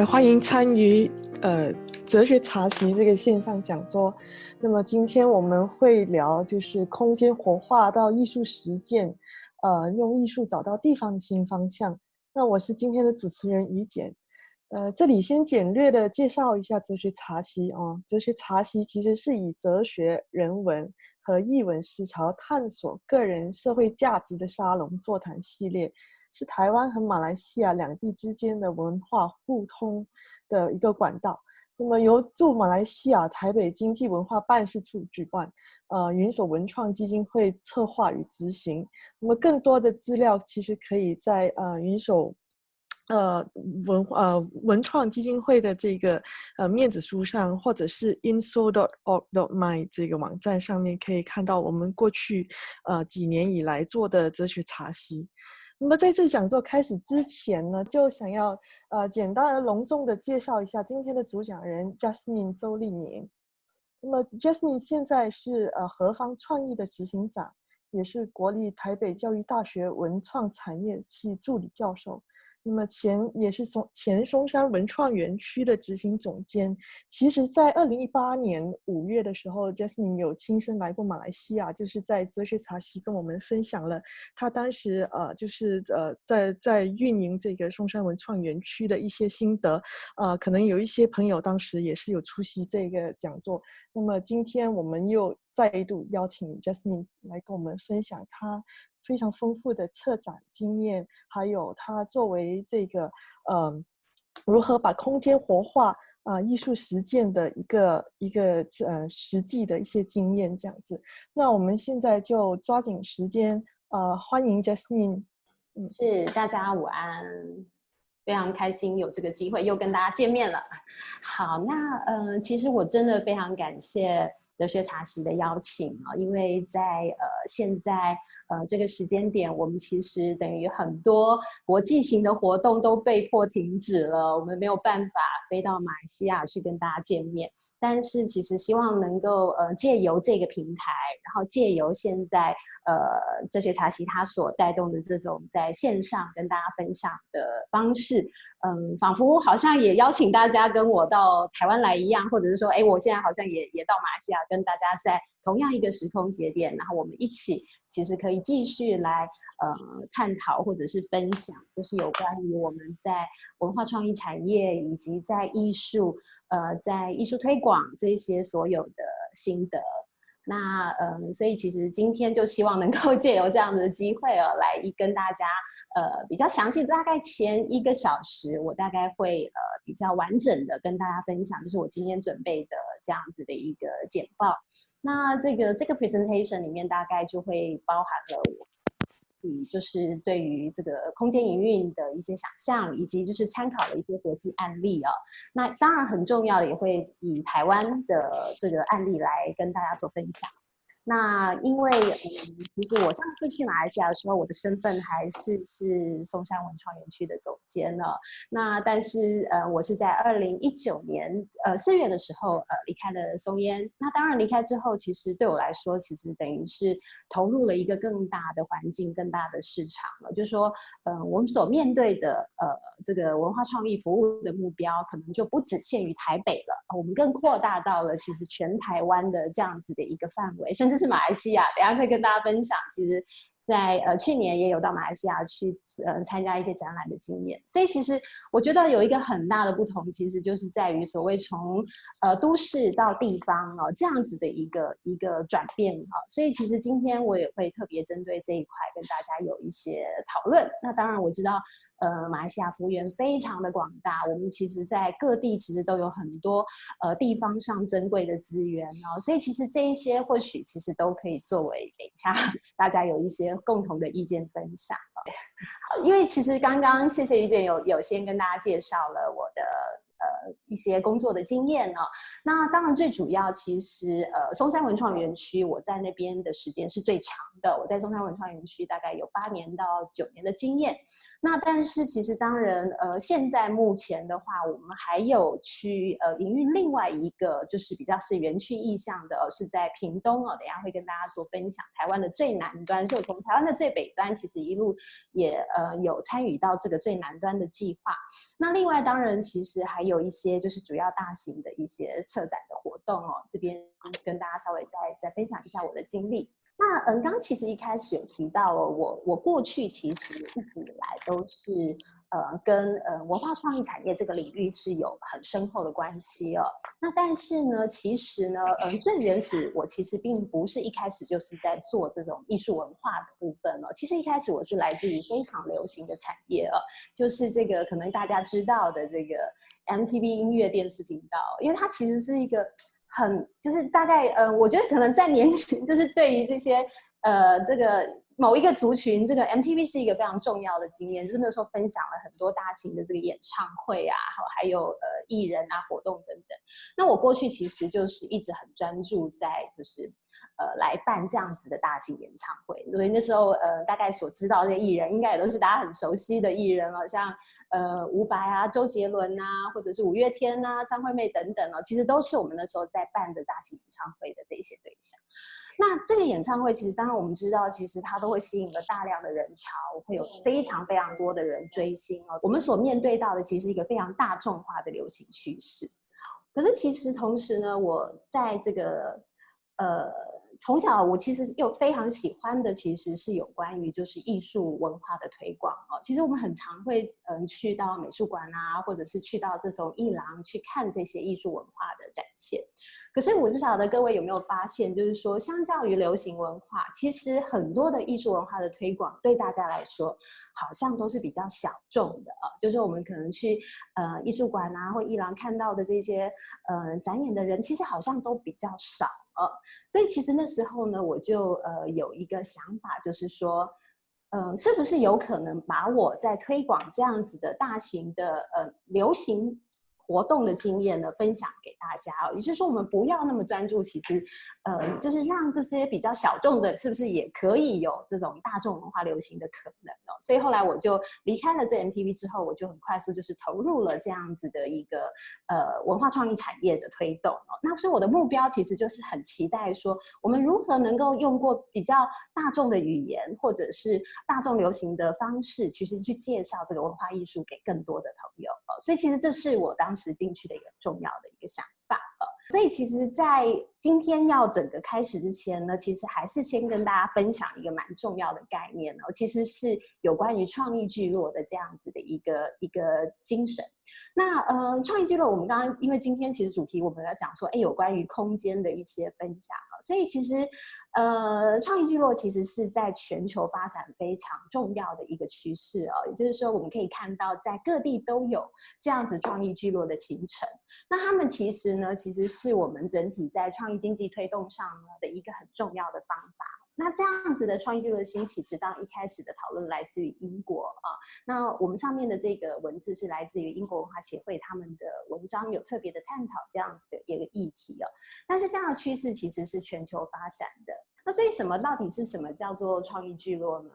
欢迎参与哲学茶席这个线上讲座。那么今天我们会聊就是空间活化到艺术实践，用艺术找到地方的新方向。那我是今天的主持人于简。这里先简略的介绍一下哲学茶席哦。哲学茶席其实是以哲学、人文和艺文思潮探索个人社会价值的沙龙座谈系列，是台湾和马来西亚两地之间的文化互通的一个管道。那么由驻马来西亚台北经济文化办事处举办，云手文创基金会策划与执行。那么更多的资料其实可以在云手文创基金会的这个面子书上，或者是 inso.org.my 这个网站上面可以看到我们过去几年以来做的哲学茶席。那么在这讲座开始之前呢，就想要简单而隆重的介绍一下今天的主讲人 Jasmine 周丽年。那么 Jasmine 现在是何方创意的执行长，也是国立台北教育大学文创产业系助理教授。那么也是前松山文创园区的执行总监。其实在2018年5月的时候 Jasmine 有亲身来过马来西亚，就是在哲学茶席跟我们分享了他当时在运营这个松山文创园区的一些心得。可能有一些朋友当时也是有出席这个讲座。那么今天我们又再度邀请 Jasmine 来跟我们分享他非常丰富的策展经验，还有他作为这个如何把空间活化艺术实践的一个实际的一些经验这样子。那我们现在就抓紧时间欢迎 Jasmine。是，大家午安，非常开心有这个机会又跟大家见面了。好，那其实我真的非常感谢哲学茶席的邀请啊，因为在现在这个时间点，我们其实等于很多国际型的活动都被迫停止了，我们没有办法飞到马来西亚去跟大家见面。但是其实希望能够借由这个平台，然后借由现在哲学茶席它所带动的这种在线上跟大家分享的方式，仿佛好像也邀请大家跟我到台湾来一样，或者是说，我现在好像也到马来西亚跟大家在同样一个时空节点，然后我们一起其实可以继续来探讨或者是分享，就是有关于我们在文化创意产业以及在艺术在艺术推广这些所有的心得。那所以其实今天就希望能够借由这样的机会来跟大家比较详细，大概前1个小时，我大概会比较完整的跟大家分享，就是我今天准备的这样子的一个简报。那这个 presentation 里面大概就会包含了我就是对于这个空间营运的一些想象，以及就是参考了一些国际案例啊。那当然很重要的也会以台湾的这个案例来跟大家做分享。那因为其实我上次去马来西亚的时候，我的身份还是松山文创园区的总监呢。那但是我是在2019年4月的时候离开了松烟。那当然离开之后，其实对我来说，其实等于是投入了一个更大的环境、更大的市场了。就是说，我们所面对的这个文化创意服务的目标，可能就不只限于台北了，我们更扩大到了其实全台湾的这样子的一个范围，甚至是马来西亚。等一下会跟大家分享，其实在去年也有到马来西亚去参加一些展览的经验。所以其实我觉得有一个很大的不同，其实就是在于所谓从都市到地方这样子的一个转变所以其实今天我也会特别针对这一块跟大家有一些讨论。那当然我知道马来西亚幅员非常的广大，我们其实在各地其实都有很多地方上珍贵的资源所以其实这一些或许其实都可以作为等一下大家有一些共同的意见分享因为其实刚刚谢谢于姐有先跟大家介绍了我的一些工作的经验呢。那当然最主要，其实松山文创园区我在那边的时间是最长的，我在松山文创园区大概有8年到9年的经验。那但是其实当然现在目前的话，我们还有去营运另外一个就是比较是园区意向的，是在屏东等一下会跟大家做分享。台湾的最南端，所以我从台湾的最北端其实一路也有参与到这个最南端的计划。那另外当然其实还有一些就是主要大型的一些策展的活动这边跟大家稍微再分享一下我的经历。那刚刚其实一开始有提到我过去其实一直以来都是跟文化创意产业这个领域是有很深厚的关系那但是呢，其实呢，最原始我其实并不是一开始就是在做这种艺术文化的部分其实一开始我是来自于非常流行的产业就是这个可能大家知道的这个 MTV 音乐电视频道，因为它其实是一个就是大概我觉得可能在年轻，就是对于这些这个某一个族群，这个 MTV 是一个非常重要的经验，就是那时候分享了很多大型的这个演唱会啊，还有艺人啊活动等等。那我过去其实就是一直很专注在就是来办这样子的大型演唱会，所以那时候大概所知道的艺人，应该也都是大家很熟悉的艺人像伍佰啊、周杰伦啊，或者是五月天啊、张惠妹等等其实都是我们那时候在办的大型演唱会的这些对象。那这个演唱会其实当然我们知道，其实它都会吸引了大量的人潮，会有非常非常多的人追星我们所面对到的其实是一个非常大众化的流行趋势。可是其实同时呢，我在这个从小我其实又非常喜欢的其实是有关于就是艺术文化的推广其实我们很常会去到美术馆啊，或者是去到这种艺廊去看这些艺术文化的展现。可是我不晓得各位有没有发现，就是说相较于流行文化，其实很多的艺术文化的推广对大家来说好像都是比较小众的就是我们可能去艺术馆啊或艺廊看到的这些展演的人，其实好像都比较少所以其实那时候呢，我就有一个想法，就是说是不是有可能把我在推广这样子的大型的流行活动的经验呢分享给大家也就是说我们不要那么专注，其实就是让这些比较小众的是不是也可以有这种大众文化流行的可能所以后来我就离开了这 MTV 之后，我就很快速就是投入了这样子的一个文化创意产业的推动那所以我的目标其实就是很期待说，我们如何能够用过比较大众的语言或者是大众流行的方式，其实去介绍这个文化艺术给更多的朋友所以其实这是我当时进去的一个重要的一个想法所以其实在今天要整个开始之前呢，其实还是先跟大家分享一个蛮重要的概念其实是有关于创意聚落的这样子的一个精神。那创意聚落我们刚刚因为今天其实主题我们要讲说有关于空间的一些分享所以其实创意聚落其实是在全球发展非常重要的一个趋势也就是说我们可以看到在各地都有这样子创意聚落的形成。那他们其实呢，其实是我们整体在创意经济推动上呢的一个很重要的方法。那这样子的创意聚落兴起，其实当一开始的讨论来自于英国那我们上面的这个文字是来自于英国文化协会他们的文章，有特别的探讨这样子的一个议题但是这样的趋势其实是全球发展的。那所以到底是什么叫做创意聚落呢？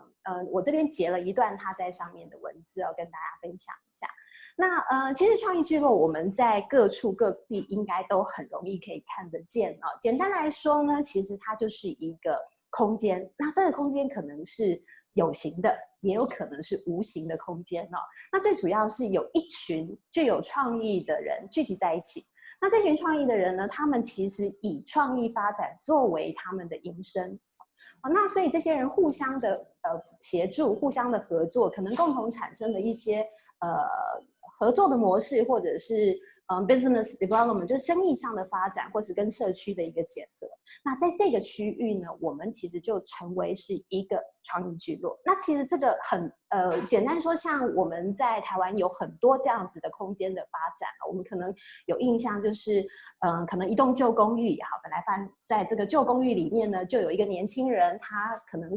我这边截了一段它在上面的文字要跟大家分享一下。那其实创意聚落我们在各处各地应该都很容易可以看得见简单来说呢，其实它就是一个空间，那这个空间可能是有形的，也有可能是无形的空间那最主要是有一群具有创意的人聚集在一起。那这群创意的人呢，他们其实以创意发展作为他们的营生那所以这些人互相的协助，互相的合作，可能共同产生了一些合作的模式，或者是business development 就是生意上的发展，或是跟社区的一个结合。那在这个区域呢，我们其实就成为是一个创意聚落。那其实这个很简单说，像我们在台湾有很多这样子的空间的发展，我们可能有印象就是可能一栋旧公寓本来在这个旧公寓里面呢，就有一个年轻人，他可能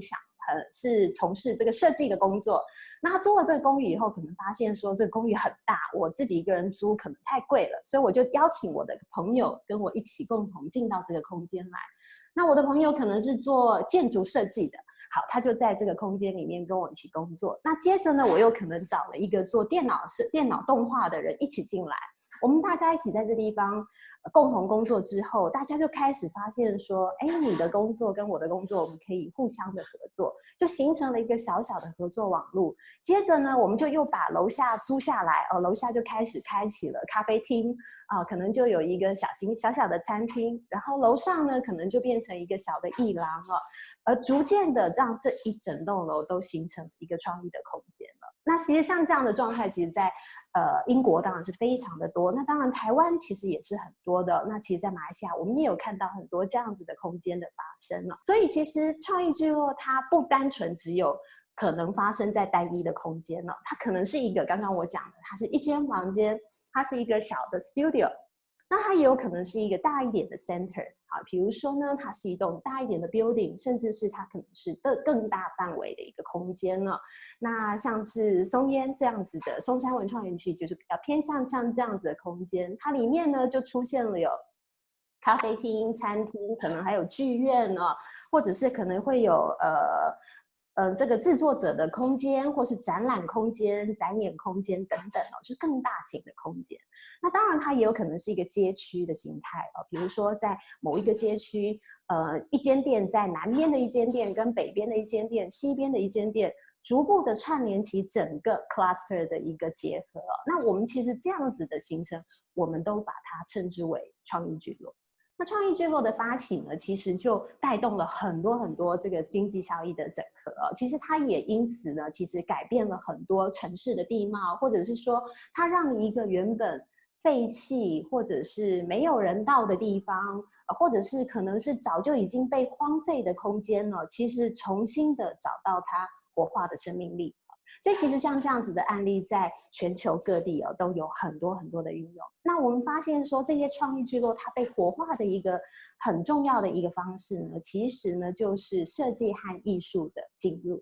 是从事这个设计的工作。那他租了这个公寓以后，可能发现说这个公寓很大，我自己一个人租可能太贵了，所以我就邀请我的朋友跟我一起共同进到这个空间来。那我的朋友可能是做建筑设计的，好，他就在这个空间里面跟我一起工作。那接着呢，我又可能找了一个做电脑动画的人一起进来。我们大家一起在这地方共同工作之后，大家就开始发现说，哎，你的工作跟我的工作，我们可以互相的合作，就形成了一个小小的合作网络。接着呢，我们就又把楼下租下来，楼下就开始开启了咖啡厅可能就有一个小小的餐厅，然后楼上呢可能就变成一个小的艺廊而逐渐的让这一整栋楼都形成一个创意的空间了。那其实像这样的状态，其实在英国当然是非常的多，那当然台湾其实也是很多的。那其实在马来西亚我们也有看到很多这样子的空间的发生了。所以其实创意聚落它不单纯只有可能发生在单一的空间了，它可能是一个刚刚我讲的，它是一间房间，它是一个小的 studio， 那它也有可能是一个大一点的 center， 比如说呢，它是一栋大一点的 building， 甚至是它可能是更大范围的一个空间了。那像是松烟这样子的松山文创园区，就是比较偏向像这样子的空间，它里面呢就出现了有咖啡厅、餐厅，可能还有剧院或者是可能会有这个制作者的空间，或是展览空间、展演空间等等就是更大型的空间。那当然它也有可能是一个街区的形态比如说在某一个街区一间店在南边的一间店跟北边的一间店、西边的一间店逐步的串联起整个 cluster 的一个结合那我们其实这样子的形成，我们都把它称之为创意聚落。那创意聚落的发起呢，其实就带动了很多这个经济效益的整合其实它也因此呢，其实改变了很多城市的地貌，或者是说它让一个原本废弃或者是没有人到的地方或者是可能是早就已经被荒废的空间呢，其实重新的找到它活化的生命力。所以其实像这样子的案例在全球各地都有很多的运用。那我们发现说这些创意聚落它被活化的一个很重要的一个方式呢，其实呢就是设计和艺术的进入。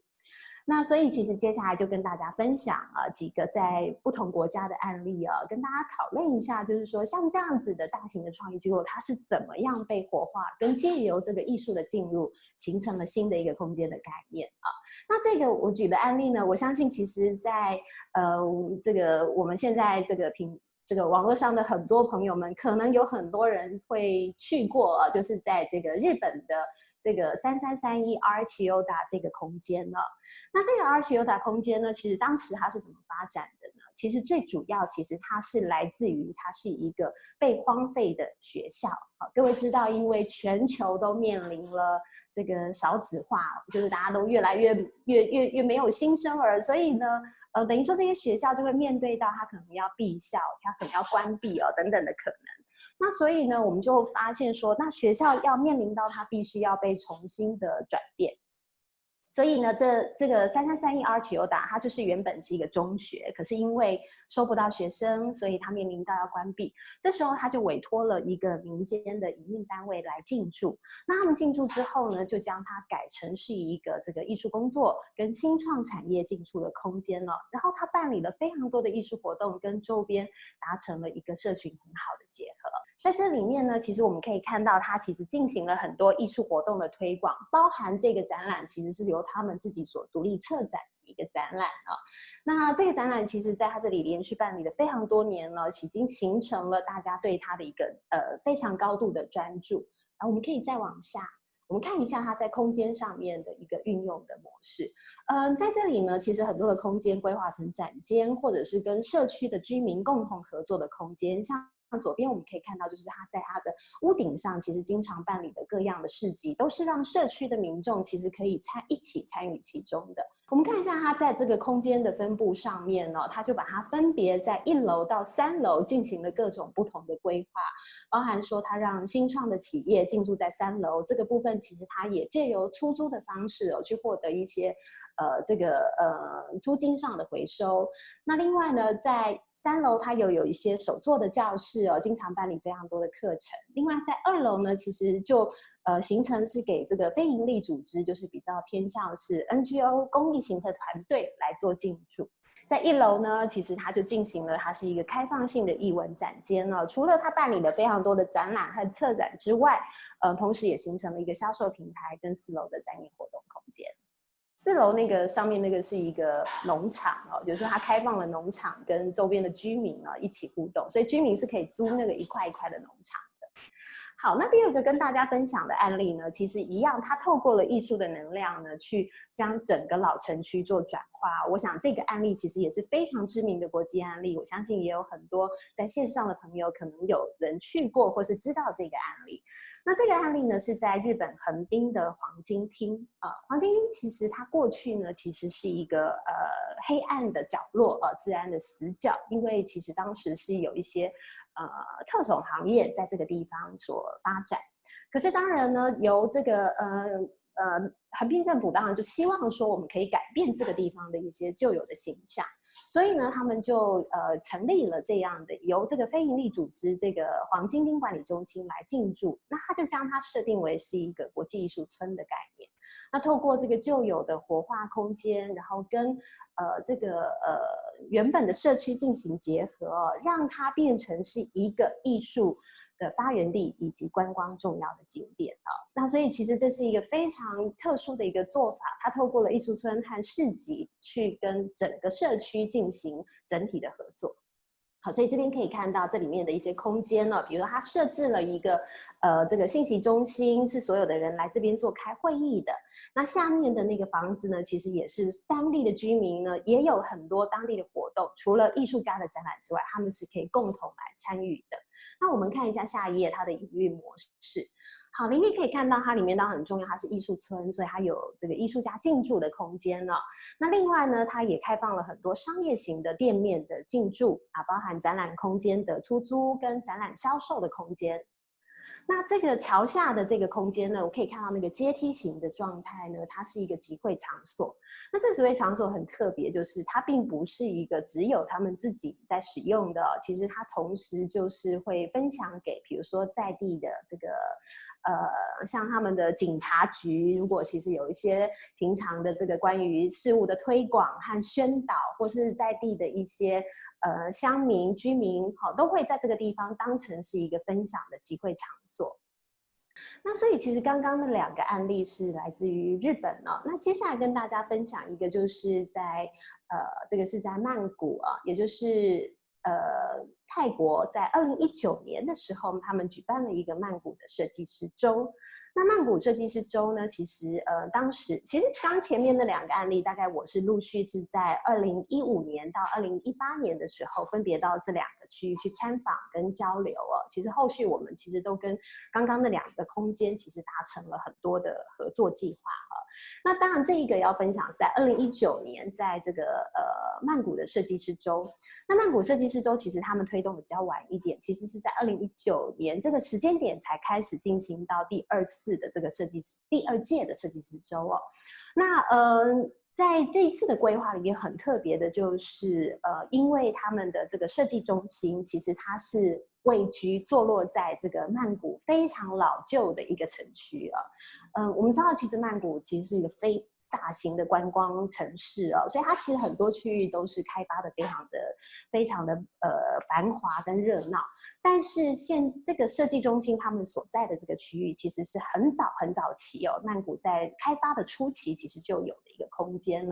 那所以其实接下来就跟大家分享几个在不同国家的案例跟大家讨论一下，就是说像这样子的大型的创意聚落，它是怎么样被活化，跟借由这个艺术的进入，形成了新的一个空间的概念那这个我举的案例呢，我相信其实在这个我们现在这个网络上的很多朋友们，可能有很多人会去过就是在这个日本的这个3331 Archioda 这个空间了。那这个 Archioda 空间呢，其实当时它是怎么发展的呢？其实最主要，其实它是来自于它是一个被荒废的学校。各位知道，因为全球都面临了这个少子化，就是大家都越来越没有新生儿，所以呢，等于说这些学校就会面对到它可能要闭校，它可能要关闭等等的可能。那所以呢，我们就发现说，那学校要面临到它必须要被重新的转变。所以呢，这个3331 Archioda 它就是原本是一个中学，可是因为收不到学生，所以它面临到要关闭。这时候他就委托了一个民间的营运单位来进驻。那他们进驻之后呢，就将它改成是一个这个艺术工作跟新创产业进驻的空间了。然后他办理了非常多的艺术活动，跟周边达成了一个社群很好的结合。在这里面呢，其实我们可以看到，它其实进行了很多艺术活动的推广，包含这个展览其实是由他们自己所独立策展的一个展览那这个展览其实在它这里连续办理了非常多年了，已经形成了大家对它的一个非常高度的专注。我们可以再往下，我们看一下它在空间上面的一个运用的模式。在这里呢，其实很多的空间规划成展间，或者是跟社区的居民共同合作的空间，像左边我们可以看到，就是它在它的屋顶上，其实经常办理的各样的市集，都是让社区的民众其实可以一起参与其中的。我们看一下它在这个空间的分布上面呢，它就把它分别在1楼到3楼进行了各种不同的规划，包含说它让新创的企业进驻在3楼，这个部分其实它也借由出租的方式去获得一些租金上的回收。那另外呢，在3楼它有一些手作的教室哦，经常办理非常多的课程。另外在2楼呢，其实就形成是给这个非营利组织，就是比较偏向是 NGO 公益型的团队来做进驻。在1楼呢，其实它就进行了，它是一个开放性的艺文展间哦。除了它办理了非常多的展览和策展之外，同时也形成了一个销售平台跟4楼的展演活动空间。4楼那个上面那个是一个农场哦，就是说它开放了农场跟周边的居民呢一起互动，所以居民是可以租那个一块一块的农场。好，那第2个跟大家分享的案例呢，其实一样，它透过了艺术的能量呢，去将整个老城区做转化。我想这个案例其实也是非常知名的国际案例，我相信也有很多在线上的朋友可能有人去过或是知道这个案例。那这个案例呢是在日本横滨的黄金町黄金町其实它过去呢其实是一个黑暗的角落治安的死角，因为其实当时是有一些特种行业在这个地方所发展。可是当然呢，由这个横滨政府当然就希望说我们可以改变这个地方的一些旧有的形象，所以呢，他们就成立了这样的由这个非营利组织这个黄金町管理中心来进驻。那他就将它设定为是一个国际艺术村的概念。那透过这个旧有的活化空间，然后跟原本的社区进行结合让它变成是一个艺术的发源地以及观光重要的景点那所以其实这是一个非常特殊的一个做法，它透过了艺术村和市集去跟整个社区进行整体的合作。好，所以这边可以看到这里面的一些空间呢，比如说它设置了一个这个信息中心，是所有的人来这边做开会议的。那下面的那个房子呢，其实也是当地的居民呢，也有很多当地的活动，除了艺术家的展览之外，他们是可以共同来参与的。那我们看一下下一页它的营运模式。好，里面可以看到它里面当然很重要，它是艺术村，所以它有这个艺术家进驻的空间了。那另外呢，它也开放了很多商业型的店面的进驻包含展览空间的出租跟展览销售的空间。那这个桥下的这个空间呢，我可以看到那个阶梯型的状态呢，它是一个集会场所。那这个集会场所很特别，就是它并不是一个只有他们自己在使用的其实它同时就是会分享给比如说在地的这个像他们的警察局，如果其实有一些平常的这个关于事务的推广和宣导，或是在地的一些乡民居民都会在这个地方当成是一个分享的集会场所。那所以其实刚刚的2个案例是来自于日本那接下来跟大家分享一个就是在这个是在曼谷也就是泰国在2019年的时候，他们举办了一个曼谷的设计师周。那曼谷设计师周呢，其实当时其实刚前面那2个案例，大概我是陆续是在2015年到2018年的时候，分别到这2个区域去参访跟交流其实后续我们其实都跟刚刚那2个空间其实达成了很多的合作计划那当然这一个要分享是在2019年，在这个曼谷的设计师周。那曼谷设计师周其实他们推动的比较晚一点，其实是在2019年这个时间点才开始进行到第2届的设计师周那在这一次的规划里面很特别的就是因为他们的这个设计中心其实它是位居坐落在这个曼谷非常老旧的一个城区我们知道其实曼谷其实是一个非大型的观光城市所以它其实很多区域都是开发的非常的繁华跟热闹。但是这个设计中心他们所在的这个区域其实是很早期曼谷在开发的初期其实就有的一个空间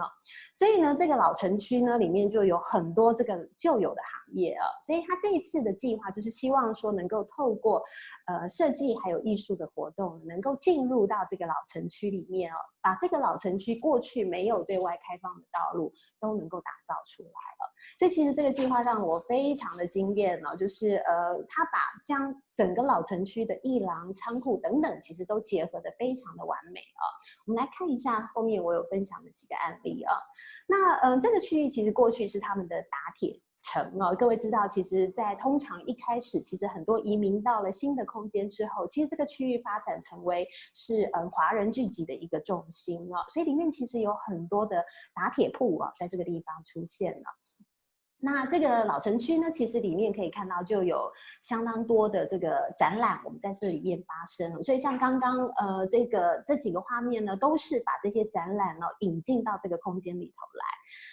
所以呢这个老城区呢里面就有很多这个旧有的行业所以他这一次的计划就是希望说能够透过设计还有艺术的活动能够进入到这个老城区里面把这个老城区过去没有对外开放的道路都能够打造出来所以其实这个计划让我非常的惊艳就是他把将整个老城区的艺廊、仓库等等其实都结合得非常的完美我们来看一下后面我有分享的几个案例那这个区域其实过去是他们的打铁城哦，各位知道，其实在通常一开始，其实很多移民到了新的空间之后，其实这个区域发展成为是华人聚集的一个重心哦，所以里面其实有很多的打铁铺啊，在这个地方出现了。那这个老城区呢，其实里面可以看到就有相当多的这个展览，我们在这里面发生。所以像刚刚这几个画面呢，都是把这些展览呢引进到这个空间里头来。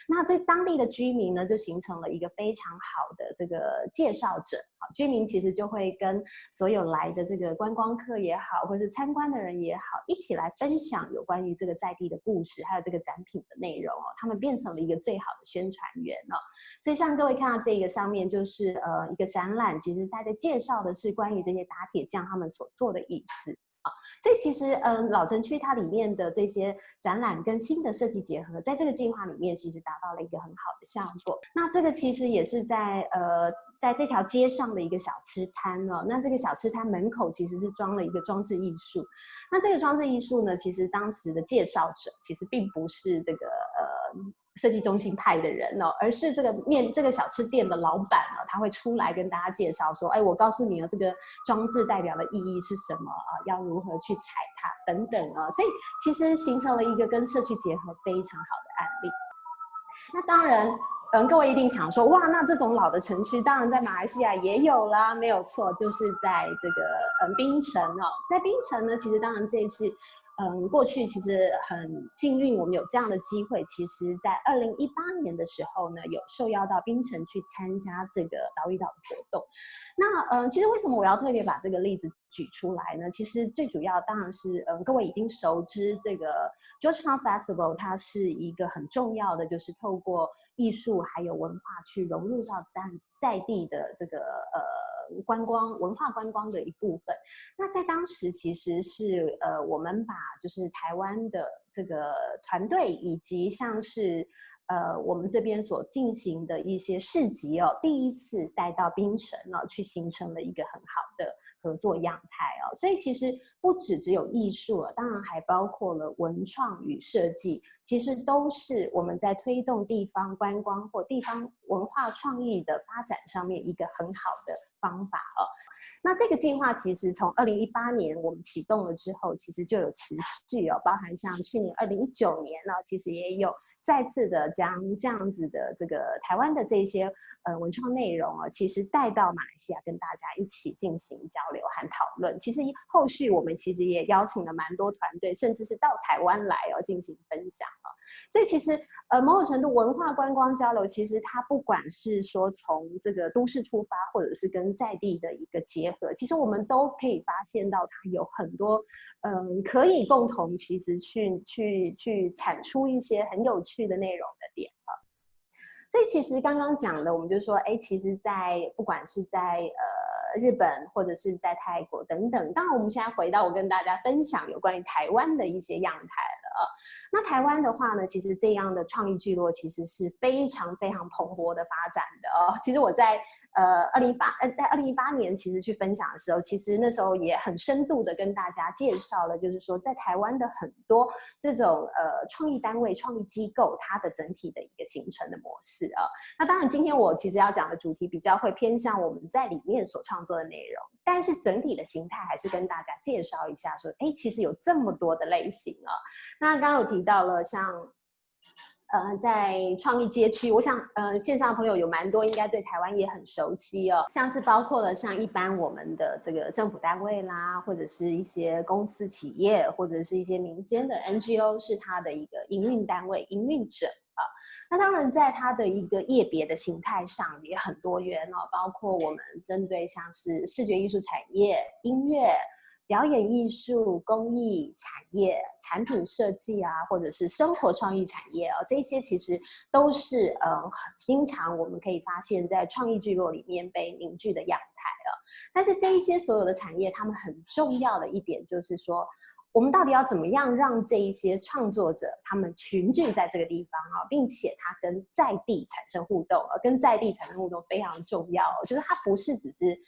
那这当地的居民呢，就形成了一个非常好的这个介绍者。居民其实就会跟所有来的这个观光客也好，或是参观的人也好，一起来分享有关于这个在地的故事，还有这个展品的内容哦。他们变成了一个最好的宣传员哦。所以像各位看到这个上面就是一个展览，其实在介绍的是关于这些打铁匠他们所做的椅子。所以其实老城区它里面的这些展览跟新的设计结合，在这个计划里面其实达到了一个很好的效果。那这个其实也是在这条街上的一个小吃摊哦。那这个小吃摊门口其实是装了一个装置艺术。那这个装置艺术呢，其实当时的介绍者其实并不是这个设计中心派的人哦，而是这个小吃店的老板哦，他会出来跟大家介绍说，哎，我告诉你哦，这个装置代表的意义是什么啊？要如何去踩它等等啊，所以其实形成了一个跟社区结合非常好的案例。那当然，各位一定想说，哇，那这种老的城区，当然在马来西亚也有啦，没有错，就是在这个槟城哦，在槟城呢，其实当然这一次。过去其实很幸运，我们有这样的机会。其实，在2018年的时候呢，有受邀到槟城去参加这个岛屿岛的活动。那其实为什么我要特别把这个例子举出来呢？其实最主要当然是各位已经熟知这个 Georgetown Festival， 它是一个很重要的，就是透过艺术还有文化去融入到在地的这个文化观光的一部分。那在当时其实是我们把就是台湾的这个团队以及像是我们这边所进行的一些市集哦，第一次带到槟城哦，去形成了一个很好的合作样态哦。所以其实不只有艺术了，当然还包括了文创与设计，其实都是我们在推动地方观光或地方文化创意的发展上面一个很好的方法哦。那这个计划其实从2018年我们启动了之后，其实就有持续哦，包含像去年2019年呢，其实也有再次的将这样子的这个台湾的这些文创内容哦，其实带到马来西亚跟大家一起进行交流和讨论。其实后续我们其实也邀请了蛮多团队，甚至是到台湾来哦进行分享哦。所以其实某种程度文化观光交流，其实它不管是说从这个都市出发，或者是跟在地的一个结合，其实我们都可以发现到它有很多可以共同其实去产出一些很有趣的内容的点啊。所以其实刚刚讲的，我们就说，哎，其实不管是在日本或者是在泰国等等，当然我们现在回到我跟大家分享有关于台湾的一些样态了。那台湾的话呢，其实这样的创意聚落其实是非常非常蓬勃的发展的哦。其实我在2018年其实去分享的时候，其实那时候也很深度的跟大家介绍了，就是说在台湾的很多这种创意单位、创意机构，它的整体的一个形成的模式啊。那当然，今天我其实要讲的主题比较会偏向我们在里面所创作的内容，但是整体的形态还是跟大家介绍一下说，哎，其实有这么多的类型啊。那刚刚有提到了像。在创意街区，我想线上的朋友有蛮多，应该对台湾也很熟悉哦。像是包括了像一般我们的这个政府单位啦，或者是一些公司企业，或者是一些民间的 NGO 是它的一个营运单位、营运者啊。那当然，在它的一个业别的形态上也很多元哦，包括我们针对像是视觉艺术产业、音乐。表演艺术、工艺产业、产品设计啊，或者是生活创意产业啊，这些其实都是经常我们可以发现，在创意聚落里面被凝聚的样态啊。但是这一些所有的产业，他们很重要的一点就是说，我们到底要怎么样让这一些创作者他们群聚在这个地方啊，并且他跟在地产生互动，跟在地产生互动非常重要，就是它不是只是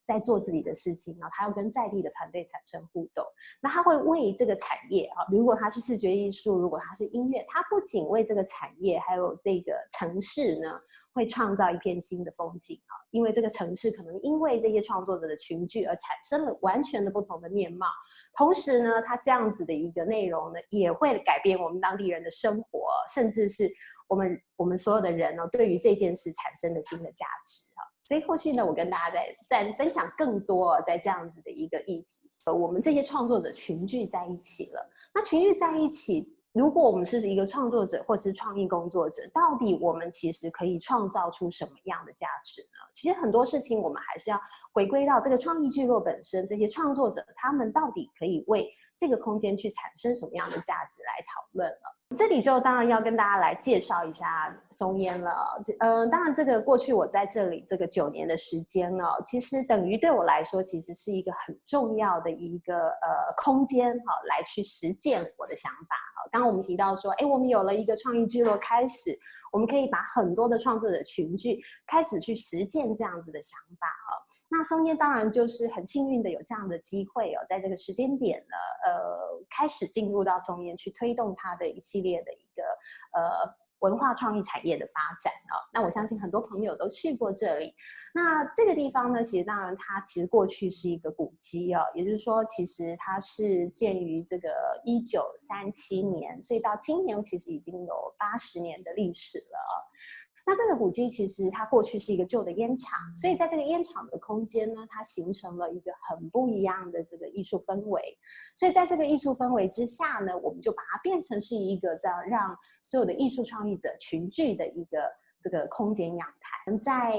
在做自己的事情，然后他要跟在地的团队产生互动。那他会为这个产业啊，如果他是视觉艺术，如果他是音乐，他不仅为这个产业，还有这个城市呢，会创造一片新的风景啊。因为这个城市可能因为这些创作者的群聚而产生了完全的不同的面貌。同时呢，他这样子的一个内容呢，也会改变我们当地人的生活，甚至是我们所有的人呢，对于这件事产生的新的价值啊。所以后续呢，我跟大家再分享更多在这样子的一个议题。我们这些创作者群聚在一起了，那群聚在一起，如果我们是一个创作者或是创意工作者，到底我们其实可以创造出什么样的价值呢？其实很多事情我们还是要回归到这个创意聚落本身，这些创作者他们到底可以为这个空间去产生什么样的价值来讨论了。这里就当然要跟大家来介绍一下松烟了。当然这个过去我在这里这个9年的时间呢，其实等于对我来说，其实是一个很重要的一个空间来去实践我的想法。刚刚我们提到说，我们有了一个创意聚落开始，我们可以把很多的创作者群聚开始去实践这样子的想法。那松烟当然就是很幸运的有这样的机会在这个时间点呢，开始进入到松烟去推动它的一系列的一个文化创意产业的发展那我相信很多朋友都去过这里。那这个地方呢，其实当然它其实过去是一个古迹也就是说，其实它是建于这个1937年，所以到今年其实已经有80年的历史了那这个古迹其实它过去是一个旧的烟厂，所以在这个烟厂的空间呢，它形成了一个很不一样的这个艺术氛围。所以在这个艺术氛围之下呢，我们就把它变成是一个这样让所有的艺术创意者群聚的一个这个空间阳台。在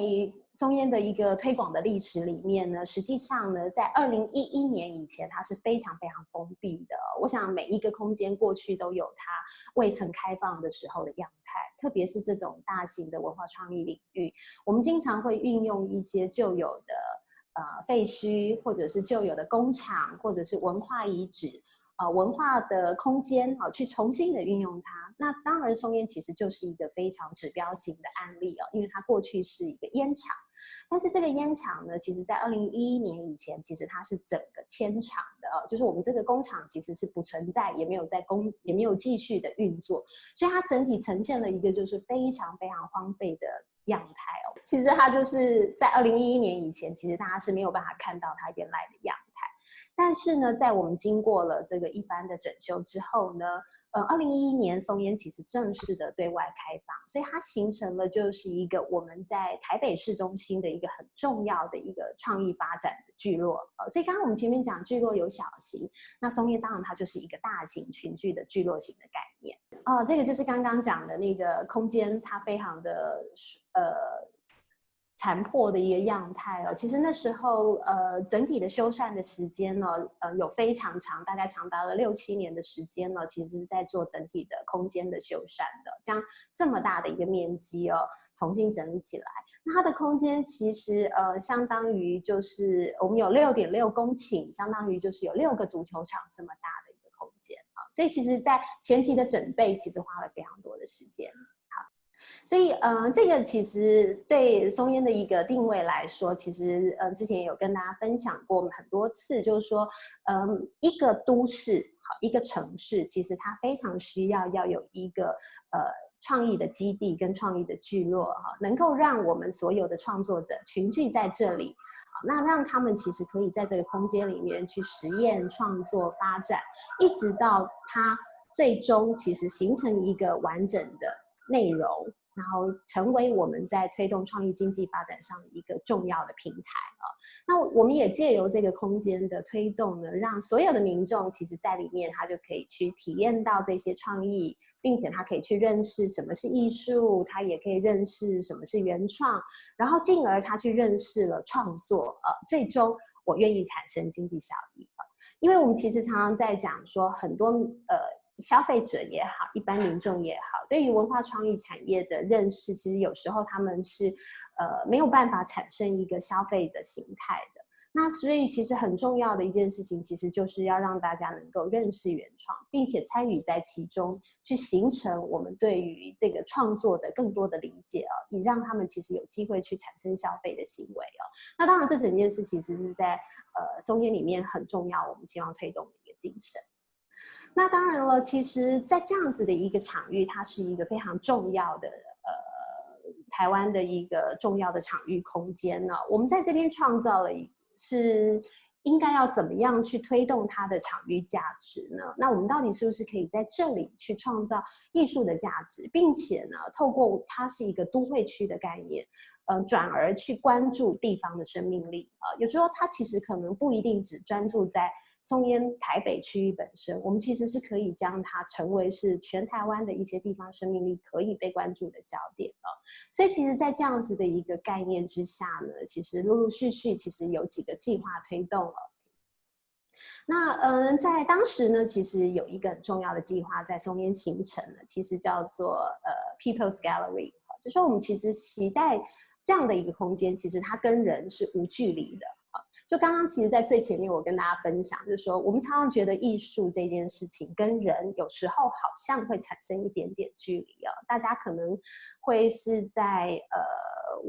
松烟的一个推广的历史里面呢，实际上呢，在2011年以前，它是非常非常封闭的。我想每一个空间过去都有它未曾开放的时候的样态，特别是这种大型的文化创意领域，我们经常会运用一些旧有的废墟，或者是旧有的工厂，或者是文化遗址。文化的空间去重新的运用它。那当然松烟其实就是一个非常指标性的案例因为它过去是一个烟厂，但是这个烟厂呢，其实在2011年以前，其实它是整个迁厂的就是我们这个工厂其实是不存在，也没有继续的运作，所以它整体呈现了一个就是非常非常荒废的样态其实它就是在2011年以前，其实大家是没有办法看到它原来的样态。但是呢，在我们经过了这个一般的整修之后呢，2011年松烟其实正式的对外开放，所以它形成了就是一个我们在台北市中心的一个很重要的一个创意发展的聚落所以刚刚我们前面讲聚落有小型，那松烟当然它就是一个大型群聚的聚落型的概念这个就是刚刚讲的那个空间，它非常的残破的一个样态其实那时候整体的修缮的时间呢有非常长，大概长达了6-7年的时间呢，其实是在做整体的空间的修缮的，将这么大的一个面积重新整理起来。那它的空间其实相当于就是我们有6.6公顷，相当于就是有6个足球场这么大的一个空间所以其实在前期的准备其实花了非常多的时间所以这个其实对松烟的一个定位来说，其实之前也有跟大家分享过很多次，就是说一个都市一个城市，其实它非常需要有一个创意的基地跟创意的聚落能够让我们所有的创作者群聚在这里那让他们其实可以在这个空间里面去实验创作发展，一直到它最终其实形成一个完整的内容，然后成为我们在推动创意经济发展上的一个重要的平台那我们也借由这个空间的推动呢，让所有的民众其实在里面他就可以去体验到这些创意，并且他可以去认识什么是艺术，他也可以认识什么是原创，然后进而他去认识了创作最终我愿意产生经济效益因为我们其实常常在讲说很多消费者也好，一般民众也好，对于文化创意产业的认识，其实有时候他们是没有办法产生一个消费的形态的。那所以其实很重要的一件事情，其实就是要让大家能够认识原创，并且参与在其中，去形成我们对于这个创作的更多的理解以让他们其实有机会去产生消费的行为那当然，这整件事其实是在松烟里面很重要，我们希望推动的一个精神。那当然了，其实，在这样子的一个场域，它是一个非常重要的台湾的一个重要的场域空间呢。我们在这边创造了是应该要怎么样去推动它的场域价值呢？那我们到底是不是可以在这里去创造艺术的价值，并且呢，透过它是一个都会区的概念，转而去关注地方的生命力有时候它其实可能不一定只专注在松烟台北区域本身，我们其实是可以将它成为是全台湾的一些地方生命力可以被关注的焦点所以其实在这样子的一个概念之下呢，其实陆陆续续其实有几个计划推动了。那在当时呢，其实有一个很重要的计划在松烟形成了，其实叫做People's Gallery， 就说我们其实期待这样的一个空间，其实它跟人是无距离的。就刚刚其实在最前面我跟大家分享，就是说我们常常觉得艺术这件事情跟人有时候好像会产生一点点距离大家可能会是在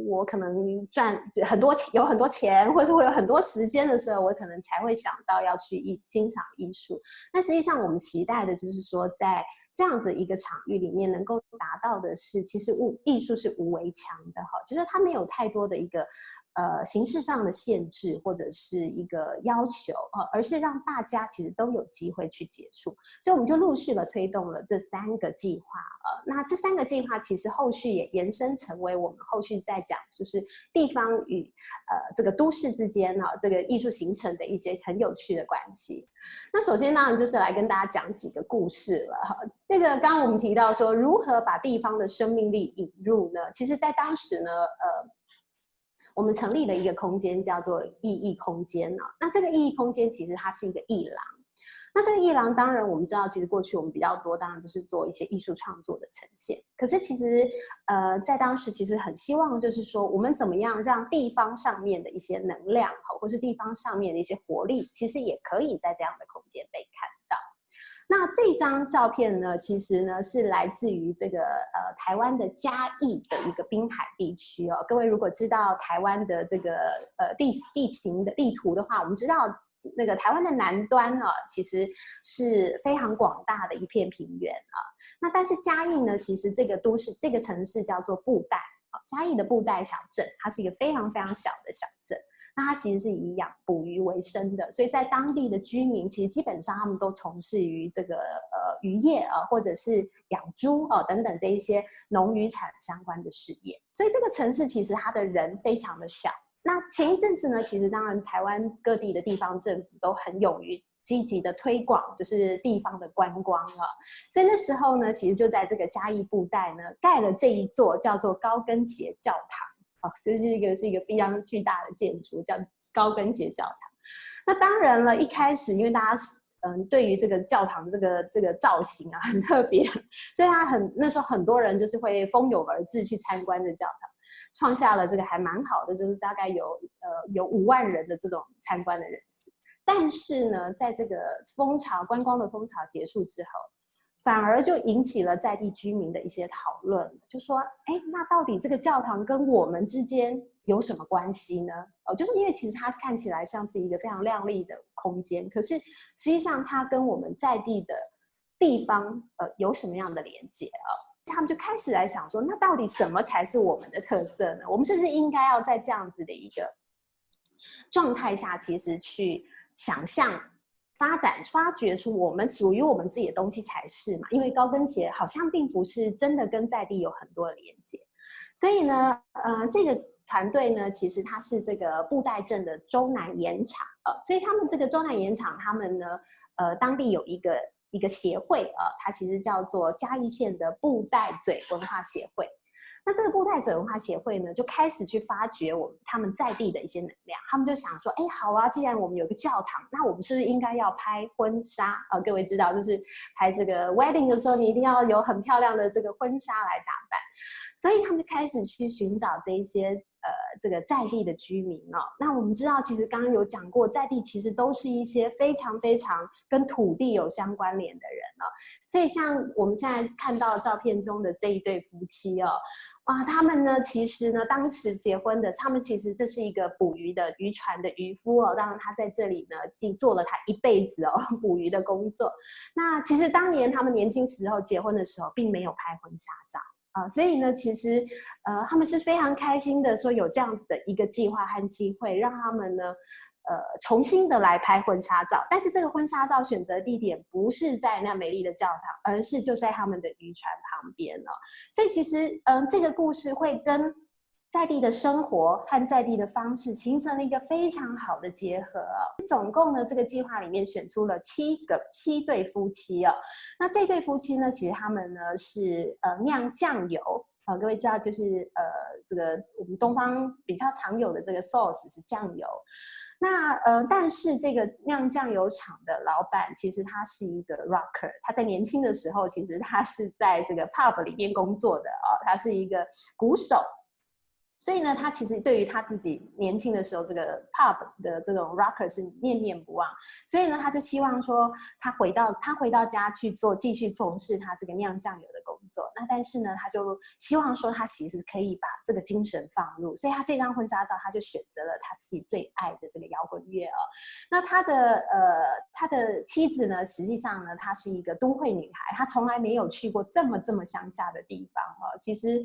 我可能赚很多钱，有很多钱，或是我有很多时间的时候，我可能才会想到要去欣赏艺术。但实际上我们期待的就是说在这样子一个场域里面能够达到的是，其实艺术是无围墙的就是它没有太多的一个形式上的限制或者是一个要求而是让大家其实都有机会去接触，所以我们就陆续的推动了这3个计划那这3个计划其实后续也延伸成为我们后续在讲就是地方与这个都市之间这个艺术形成的一些很有趣的关系。那首先当然就是来跟大家讲几个故事了这个刚刚我们提到说如何把地方的生命力引入呢，其实在当时呢我们成立了一个空间叫做意义空间那这个意义空间其实它是一个艺廊，那这个艺廊当然我们知道其实过去我们比较多当然就是做一些艺术创作的呈现，可是其实在当时其实很希望就是说我们怎么样让地方上面的一些能量或是地方上面的一些活力其实也可以在这样的空间被看到。那这张照片呢，其实呢是来自于这个台湾的嘉义的一个滨海地区各位如果知道台湾的这个地形的地图的话，我们知道那个台湾的南端其实是非常广大的一片平原那但是嘉义呢，其实这个这个城市叫做布袋嘉义的布袋小镇，它是一个非常非常小的小镇。那它其实是以捕鱼为生的，所以在当地的居民其实基本上他们都从事于这个渔业或者是养猪等等这一些农渔产相关的事业，所以这个城市其实它的人非常的小。那前一阵子呢，其实当然台湾各地的地方政府都很勇于积极的推广就是地方的观光所以那时候呢，其实就在这个嘉义布袋呢盖了这一座叫做高跟鞋教堂这是一个非常巨大的建筑，叫高跟鞋教堂。那当然了，一开始因为大家对于这个教堂这个造型很特别，所以那时候很多人就是会蜂拥而至去参观这教堂，创下了这个还蛮好的，就是大概有5万人的这种参观的人次。但是呢，在这个观光的风潮结束之后，反而就引起了在地居民的一些讨论，就说那到底这个教堂跟我们之间有什么关系呢就是因为其实它看起来像是一个非常亮丽的空间，可是实际上它跟我们在地的地方有什么样的连结他们就开始来想说，那到底什么才是我们的特色呢？我们是不是应该要在这样子的一个状态下其实去想象发掘出我们属于我们自己的东西才是嘛，因为高跟鞋好像并不是真的跟在地有很多的连接。所以呢这个团队呢其实它是这个布袋镇的洲南盐场所以他们这个洲南盐场他们呢当地有一个协会它其实叫做嘉义县的布袋嘴文化协会。那这个布袋嘴文化协会呢，就开始去发掘他们在地的一些能量。他们就想说，好啊，既然我们有个教堂，那我们是不是应该要拍婚纱各位知道，就是拍这个 wedding 的时候，你一定要有很漂亮的这个婚纱来打扮。所以他们就开始去寻找这一些这个在地的居民哦。那我们知道，其实刚刚有讲过，在地其实都是一些非常非常跟土地有相关联的人哦。所以像我们现在看到照片中的这一对夫妻哦，哇，他们呢其实呢当时结婚的，他们其实这是一个捕鱼的渔船的渔夫哦，当然他在这里呢做了他一辈子哦捕鱼的工作。那其实当年他们年轻时候结婚的时候，并没有拍婚纱照。所以呢，其实他们是非常开心的，说有这样的一个计划和机会，让他们呢，重新的来拍婚纱照。但是这个婚纱照选择地点不是在那美丽的教堂，而是就在他们的渔船旁边哦。所以其实，这个故事会跟在地的生活和在地的方式形成了一个非常好的结合哦。总共呢，这个计划里面选出了七对夫妻哦。那这对夫妻呢，其实他们呢是酿酱油。各位知道，就是这个我们东方比较常有的这个 sauce 是酱油。那但是这个酿酱油厂的老板其实他是一个 rocker， 他在年轻的时候其实他是在这个 pub 里面工作的哦，他是一个鼓手。所以呢，他其实对于他自己年轻的时候，这个 pub 的这种 rocker 是念念不忘。所以呢，他就希望说，他回到家去继续从事他这个酿酱油的工作。那但是呢，他就希望说，他其实可以把这个精神放入。所以他这张婚纱照，他就选择了他自己最爱的这个摇滚乐哦。那他的妻子呢，实际上呢，她是一个都会女孩，她从来没有去过这么乡下的地方哦。其实，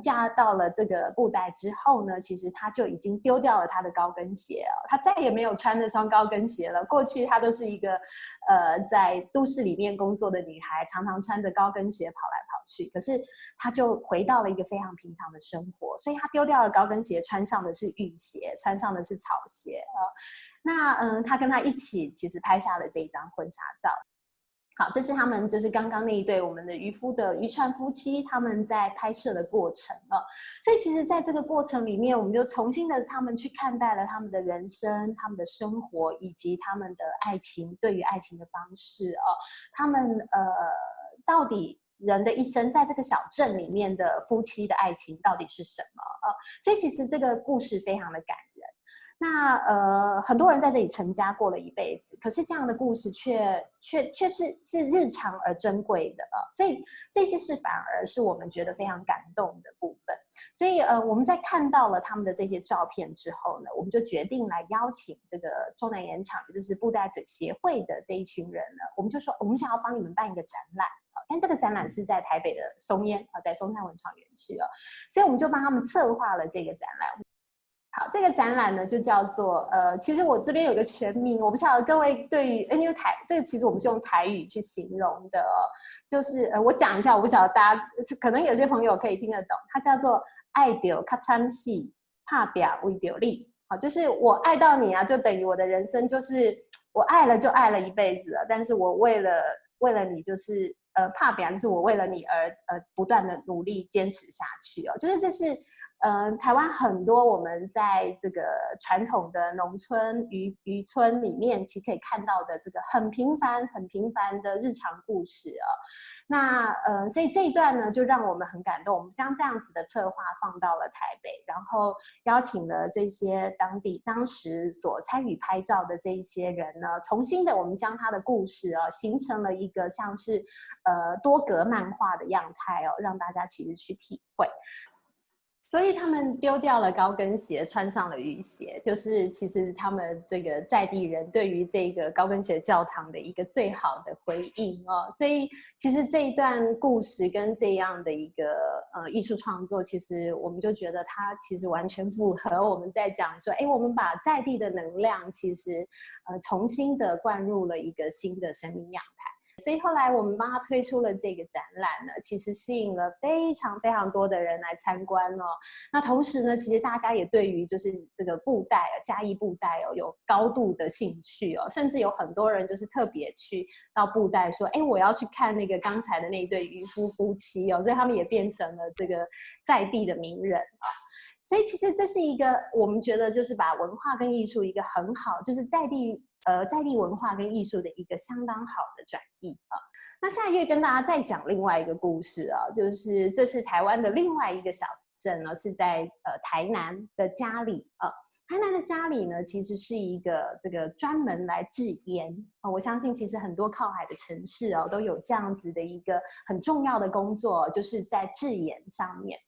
嫁到了这个布袋之后呢，其实她就已经丢掉了她的高跟鞋哦，她再也没有穿那双高跟鞋了。过去她都是一个在都市里面工作的女孩，常常穿着高跟鞋跑来跑去。可是她就回到了一个非常平常的生活，所以她丢掉了高跟鞋，穿上的是雨鞋，穿上的是草鞋那她跟他一起其实拍下了这一张婚纱照。好，这是他们就是刚刚那一对我们的渔船夫妻他们在拍摄的过程所以其实在这个过程里面，我们就重新的他们去看待了他们的人生、他们的生活以及他们的爱情，对于爱情的方式他们到底人的一生在这个小镇里面的夫妻的爱情到底是什么所以其实这个故事非常的感人。那很多人在这里成家过了一辈子，可是这样的故事却是日常而珍贵的所以这些事反而是我们觉得非常感动的部分。所以我们在看到了他们的这些照片之后呢，我们就决定来邀请这个中南盐场，也就是布袋嘴协会的这一群人呢，我们就说我们想要帮你们办一个展览。但这个展览是在台北的松烟在松山文创园区所以我们就帮他们策划了这个展览。好，这个展览呢就叫做其实我这边有个全名，我不晓得各位对于因为这个其实我们是用台语去形容的就是我讲一下，我不晓得大家可能有些朋友可以听得懂，它叫做爱到较惨死，怕拼为着你。好，就是我爱到你啊，就等于我的人生就是我爱了就爱了一辈子了，但是我为了你就是怕拼，就是我为了你而不断的努力坚持下去就是这是。台湾很多我们在这个传统的农村渔村里面，其实可以看到的这个很平凡的日常故事那所以这一段呢，就让我们很感动。我们将这样子的策划放到了台北，然后邀请了这些当时所参与拍照的这一些人呢，重新的我们将他的故事形成了一个像是多格漫画的样态让大家其实去体会。所以他们丢掉了高跟鞋，穿上了雨鞋，就是其实他们这个在地人对于这个高跟鞋教堂的一个最好的回应所以其实这一段故事跟这样的一个艺术创作，其实我们就觉得它其实完全符合我们在讲说，我们把在地的能量其实重新的灌入了一个新的生命样态。所以后来我们帮他推出了这个展览呢，其实吸引了非常非常多的人来参观那同时呢，其实大家也对于就是这个布袋嘉义布袋有高度的兴趣甚至有很多人就是特别去到布袋说，我要去看那个刚才的那一对渔夫妻所以他们也变成了这个在地的名人所以其实这是一个我们觉得就是把文化跟艺术一个很好，就是在地文化跟艺术的一个相当好的转译那下一页跟大家再讲另外一个故事就是这是台湾的另外一个小证呢，是在台南的佳里台南的佳里呢，其实是一个这个专门来制盐我相信其实很多靠海的城市都有这样子的一个很重要的工作，就是在制盐上面。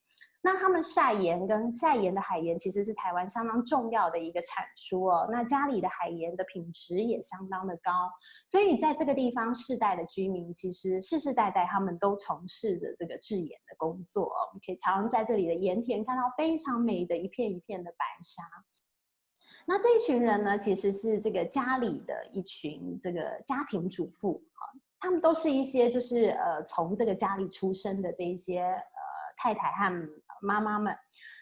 那他们晒盐跟晒盐的海盐其实是台湾相当重要的一个产出那家里的海盐的品质也相当的高，所以在这个地方世代的居民其实世世代代他们都从事着这个制盐的工作我们可以常常在这里的盐田看到非常美的一片一片的白沙。那这一群人呢，其实是这个家里的一群这个家庭主妇他们都是一些就是从这个家里出生的这一些太太和妈妈们，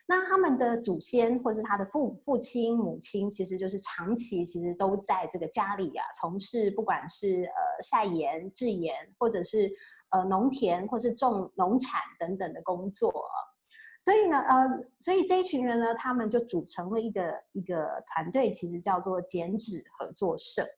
那他们的祖先或是他的父亲母亲，其实就是长期其实都在这个家里从事不管是晒盐、制盐，或者是农田或是种农产等等的工作所以呢，所以这一群人呢，他们就组成了一个团队，其实叫做减脂合作社。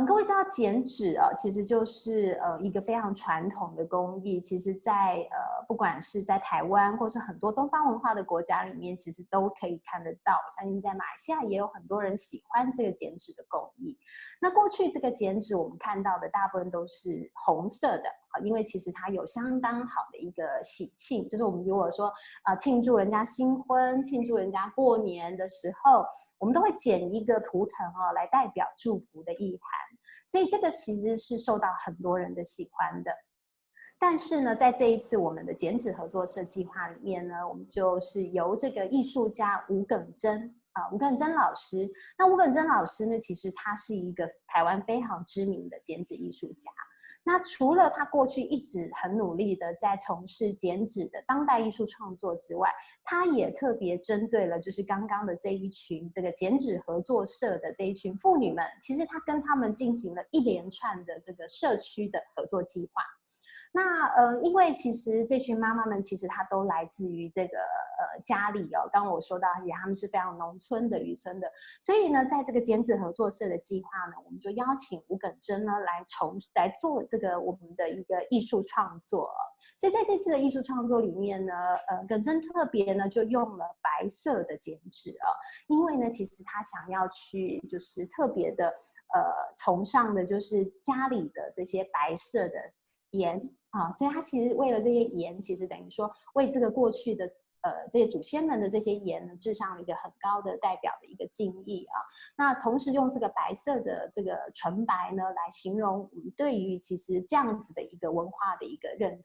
各位知道减脂其实就是一个非常传统的工艺，其实在不管是在台湾或是很多东方文化的国家里面，其实都可以看得到。相信在马来西亚也有很多人喜欢这个减脂的工艺。那过去这个减脂我们看到的大部分都是红色的因为其实它有相当好的一个喜庆，就是我们如果说庆祝人家新婚、庆祝人家过年的时候，我们都会剪一个图腾来代表祝福的意涵，所以这个其实是受到很多人的喜欢的。但是呢，在这一次我们的减脂合作社计划里面呢，我们就是由这个艺术家吴耿珍吴耿珍老师。那吴耿珍老师呢，其实他是一个台湾非常知名的减脂艺术家。那除了他过去一直很努力的在从事减脂的当代艺术创作之外，他也特别针对了就是刚刚的这一群这个减脂合作社的这一群妇女们，其实他跟他们进行了一连串的这个社区的合作计划。那因为其实这群妈妈们其实她都来自于这个家里刚刚我说到他们是非常农村的渔村的，所以呢在这个减脂合作社的计划呢，我们就邀请吴耿珍呢来做这个我们的一个艺术创作所以在这次的艺术创作里面呢耿珍特别呢就用了白色的减脂因为呢其实他想要去就是特别的崇尚的就是家里的这些白色的盐所以他其实为了这些盐，其实等于说为这个过去的这些祖先们的这些盐呢，致上了一个很高的代表的一个敬意那同时用这个白色的这个纯白呢，来形容我们对于其实这样子的一个文化的一个认同。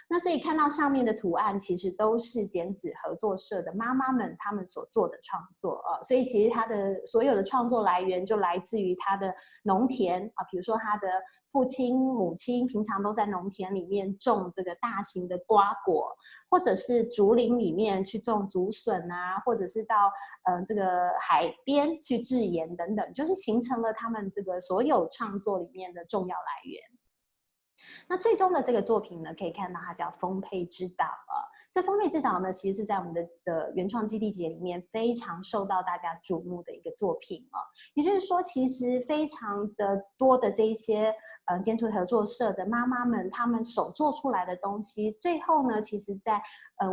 那所以看到上面的图案，其实都是减脂合作社的妈妈们他们所做的创作所以其实他的所有的创作来源就来自于他的农田比如说他的父亲母亲平常都在农田里面种这个大型的瓜果，或者是竹林里面去种竹笋或者是到这个海边去制盐等等，就是形成了他们这个所有创作里面的重要来源。那最终的这个作品呢，可以看到它叫《丰沛之岛》这《丰沛之岛》呢，其实是在我们的原创基地节里面非常受到大家瞩目的一个作品也就是说，其实非常的多的这一些减脂合作社的妈妈们，他们手做出来的东西，最后呢，其实在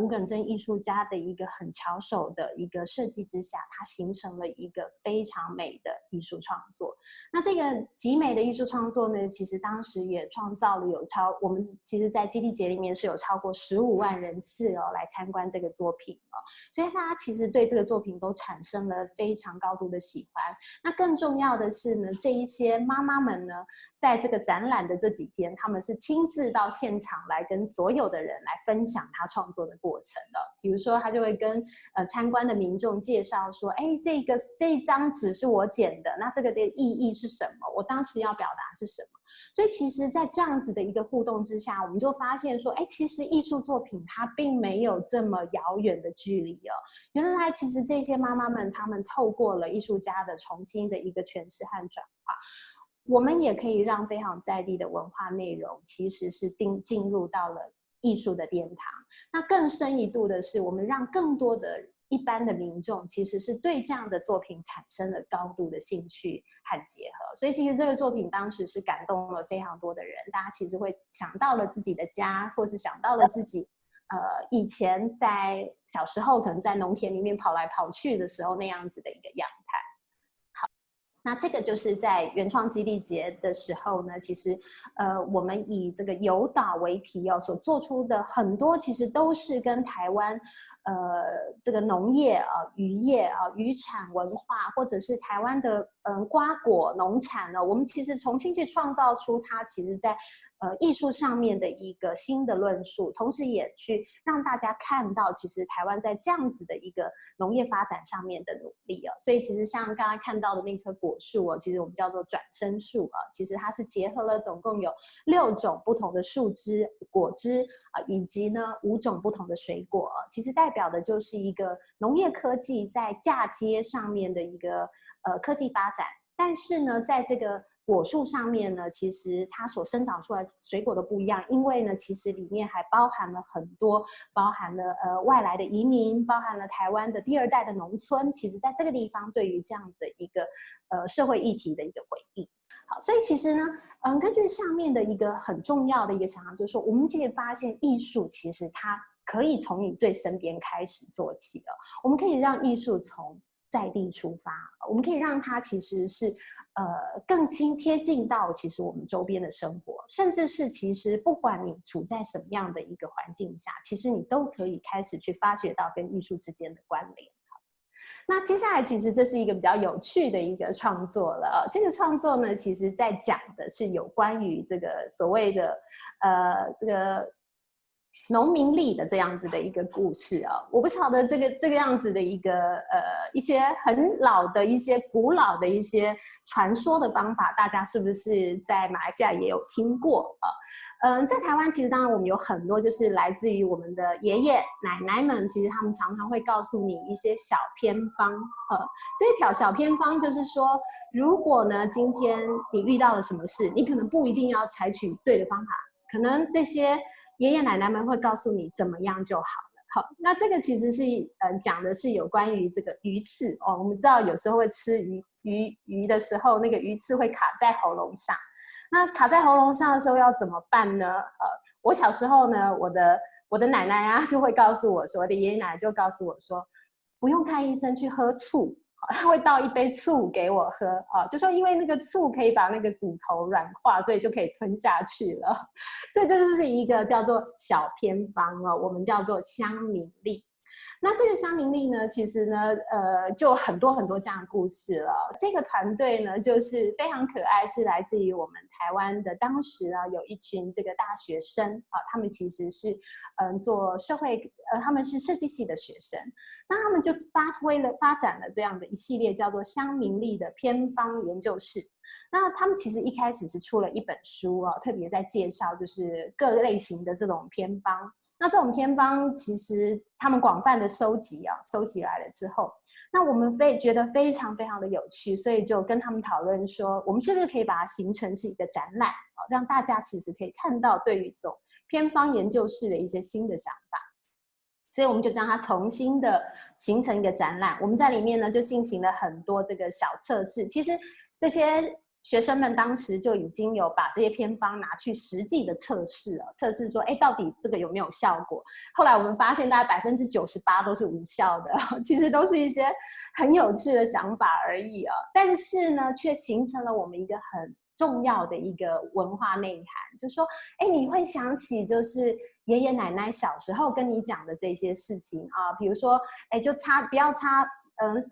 吴耿珍艺术家的一个很巧手的一个设计之下，它形成了一个非常美的艺术创作。那这个极美的艺术创作呢，其实当时也创造了我们其实在基地节里面是有超过15万人次来参观这个作品所以大家其实对这个作品都产生了非常高度的喜欢。那更重要的是呢，这一些妈妈们呢，在这个展览的这几天，他们是亲自到现场来跟所有的人来分享他创作的过程比如说他就会跟参观的民众介绍说，哎，这一张纸是我剪的，那这个的意义是什么？我当时要表达是什么？所以其实在这样子的一个互动之下，我们就发现说，哎，其实艺术作品它并没有这么遥远的距离原来其实这些妈妈们她们透过了艺术家的重新的一个诠释和转化，我们也可以让非常在地的文化内容其实是进入到了艺术的殿堂。那更深一度的是，我们让更多的一般的民众其实是对这样的作品产生了高度的兴趣和结合。所以其实这个作品当时是感动了非常多的人，大家其实会想到了自己的家，或是想到了自己以前在小时候可能在农田里面跑来跑去的时候那样子的一个样态。那这个就是在原创基地节的时候呢，其实我们以这个游岛为题哦，所做出的很多其实都是跟台湾这个农业啊、渔业啊、渔产文化，或者是台湾的瓜果农产呢，我们其实重新去创造出它其实在艺术上面的一个新的论述，同时也去让大家看到，其实台湾在这样子的一个农业发展上面的努力哦。所以其实像刚刚看到的那棵果树哦，其实我们叫做转生树啊，其实它是结合了总共有6种不同的树枝、果枝啊，以及呢5种不同的水果，其实代表的就是一个农业科技在嫁接上面的一个科技发展。但是呢，在这个果树上面呢，其实它所生长出来水果都不一样，因为呢，其实里面还包含了很多，包含了外来的移民，包含了台湾的第2代的农村，其实在这个地方对于这样的一个社会议题的一个回应。好，所以其实呢，根据上面的一个很重要的一个想象，就是说，我们可以发现艺术其实它可以从你最身边开始做起的，我们可以让艺术从在地出发，我们可以让它其实是更贴近到其实我们周边的生活，甚至是其实不管你处在什么样的一个环境下，其实你都可以开始去发掘到跟艺术之间的关联。那接下来其实这是一个比较有趣的一个创作了，这个创作呢，其实在讲的是有关于这个所谓的这个农民历的这样子的一个故事啊，我不晓得这个样子的一个一些很老的一些古老的一些传说的方法，大家是不是在马来西亚也有听过啊？在台湾其实当然我们有很多就是来自于我们的爷爷奶奶们，其实他们常常会告诉你一些小偏方。这一条小偏方就是说，如果呢今天你遇到了什么事，你可能不一定要采取对的方法，可能这些爷爷奶奶们会告诉你怎么样就好了。好，那这个其实是讲的是有关于这个鱼刺哦。我们知道有时候会吃鱼的时候，那个鱼刺会卡在喉咙上。那卡在喉咙上的时候要怎么办呢？我小时候呢，我的奶奶啊就会告诉我说，我的爷爷奶奶就告诉我说，不用看医生去喝醋。他会倒一杯醋给我喝啊，就说因为那个醋可以把那个骨头软化，所以就可以吞下去了。所以这就是一个叫做小偏方哦，我们叫做乡民历。那这个乡民历呢，其实呢，就很多很多这样的故事了。这个团队呢，就是非常可爱，是来自于我们台湾的，当时啊，有一群这个大学生啊，他们其实是做社会，他们是设计系的学生，那他们就发展了这样的一系列叫做乡民历的偏方研究室。那他们其实一开始是出了一本书哦，特别在介绍就是各类型的这种偏方。那这种偏方其实他们广泛的收集来了之后，那我们觉得非常非常的有趣，所以就跟他们讨论说，我们是不是可以把它形成是一个展览，让大家其实可以看到对于这种偏方研究室的一些新的想法。所以我们就将它重新的形成一个展览，我们在里面呢就进行了很多这个小测试。其实这些学生们当时就已经有把这些偏方拿去实际的测试了，测试说，到底这个有没有效果？后来我们发现，大概98%都是无效的，其实都是一些很有趣的想法而已啊。但是呢，却形成了我们一个很重要的一个文化内涵，就是说，你会想起就是爷爷奶奶小时候跟你讲的这些事情啊，比如说，就不要擦。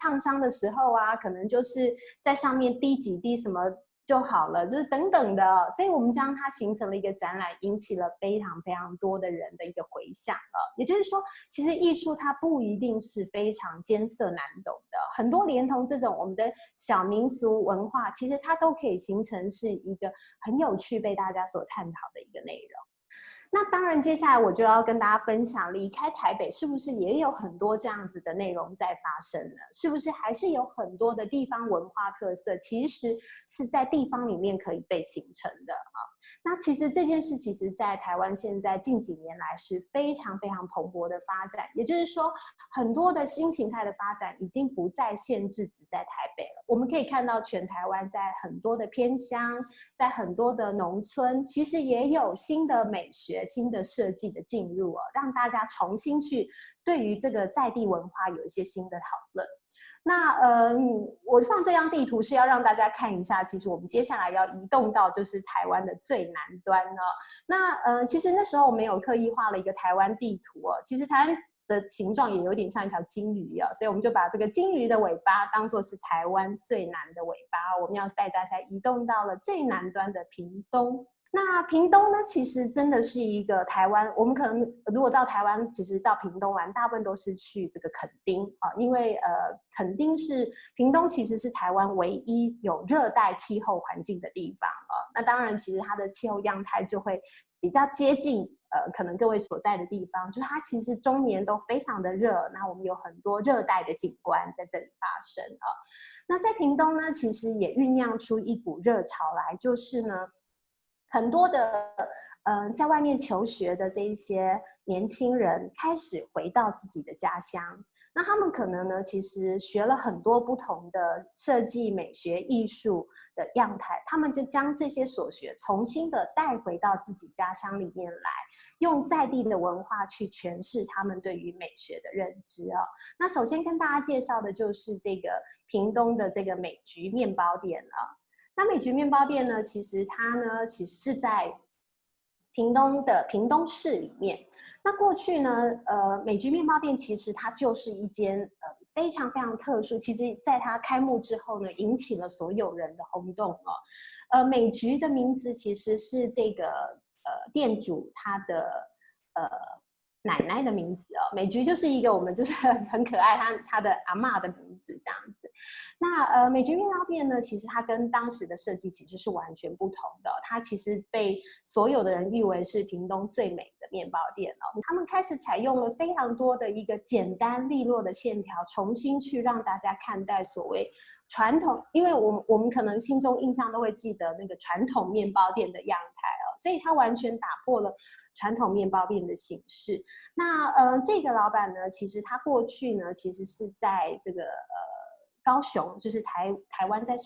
烫伤的时候啊，可能就是在上面滴几滴什么就好了，就是等等的。所以我们将它形成了一个展览，引起了非常非常多的人的一个回响了。也就是说，其实艺术它不一定是非常艰涩难懂的，很多连同这种我们的小民俗文化，其实它都可以形成是一个很有趣被大家所探讨的一个内容。那当然，接下来我就要跟大家分享，离开台北是不是也有很多这样子的内容在发生呢？是不是还是有很多的地方文化特色，其实是在地方里面可以被形成的啊？那其实这件事其实在台湾现在近几年来是非常非常蓬勃的发展，也就是说很多的新形态的发展已经不再限制只在台北了。我们可以看到全台湾在很多的偏乡，在很多的农村，其实也有新的美学、新的设计的进入让大家重新去对于这个在地文化有一些新的讨论。那我放这张地图是要让大家看一下，其实我们接下来要移动到就是台湾的最南端那其实那时候我们有刻意画了一个台湾地图其实台湾的形状也有点像一条金鱼所以我们就把这个金鱼的尾巴当作是台湾最南的尾巴我们要带大家移动到了最南端的屏东。那屏东呢，其实真的是一个台湾，我们可能如果到台湾，其实到屏东玩，大部分都是去这个垦丁因为屏东其实是台湾唯一有热带气候环境的地方那当然，其实它的气候样态就会比较接近可能各位所在的地方，就是它其实终年都非常的热，那我们有很多热带的景观在这里发生那在屏东呢，其实也酝酿出一股热潮来，就是呢。很多的在外面求学的这一些年轻人开始回到自己的家乡，那他们可能呢，其实学了很多不同的设计、美学、艺术的样态，他们就将这些所学重新的带回到自己家乡里面来，用在地的文化去诠释他们对于美学的认知那首先跟大家介绍的就是这个屏东的这个美菊面包店那美菊面包店呢，其实它呢，其实是在屏东的屏东市里面。那过去呢，美菊面包店其实它就是一间非常非常特殊，其实在它开幕之后呢，引起了所有人的轰动美菊的名字其实是这个店主他的奶奶的名字美菊就是一个我们就是很可爱他的阿嬷的名字这样子。那美菊面包店呢，其实它跟当时的设计其实是完全不同的它其实被所有的人誉为是屏东最美的面包店他们开始采用了非常多的一个简单利落的线条，重新去让大家看待所谓传统，因为我们可能心中印象都会记得那个传统面包店的样态所以它完全打破了传统面包店的形式。那这个老板呢，其实他过去呢，其实是在这个高雄，就是台湾在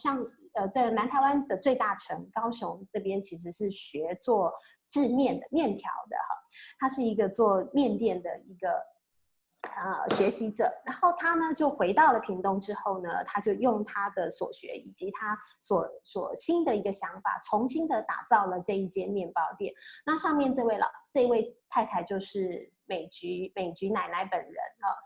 南台湾的最大城高雄这边，其实是学做制面的面条的他是一个做面店的一个学习者，然后他呢就回到了屏东之后呢，他就用他的所学以及他所新的一个想法，重新的打造了这一间面包店。那上面这位太太就是美菊奶奶本人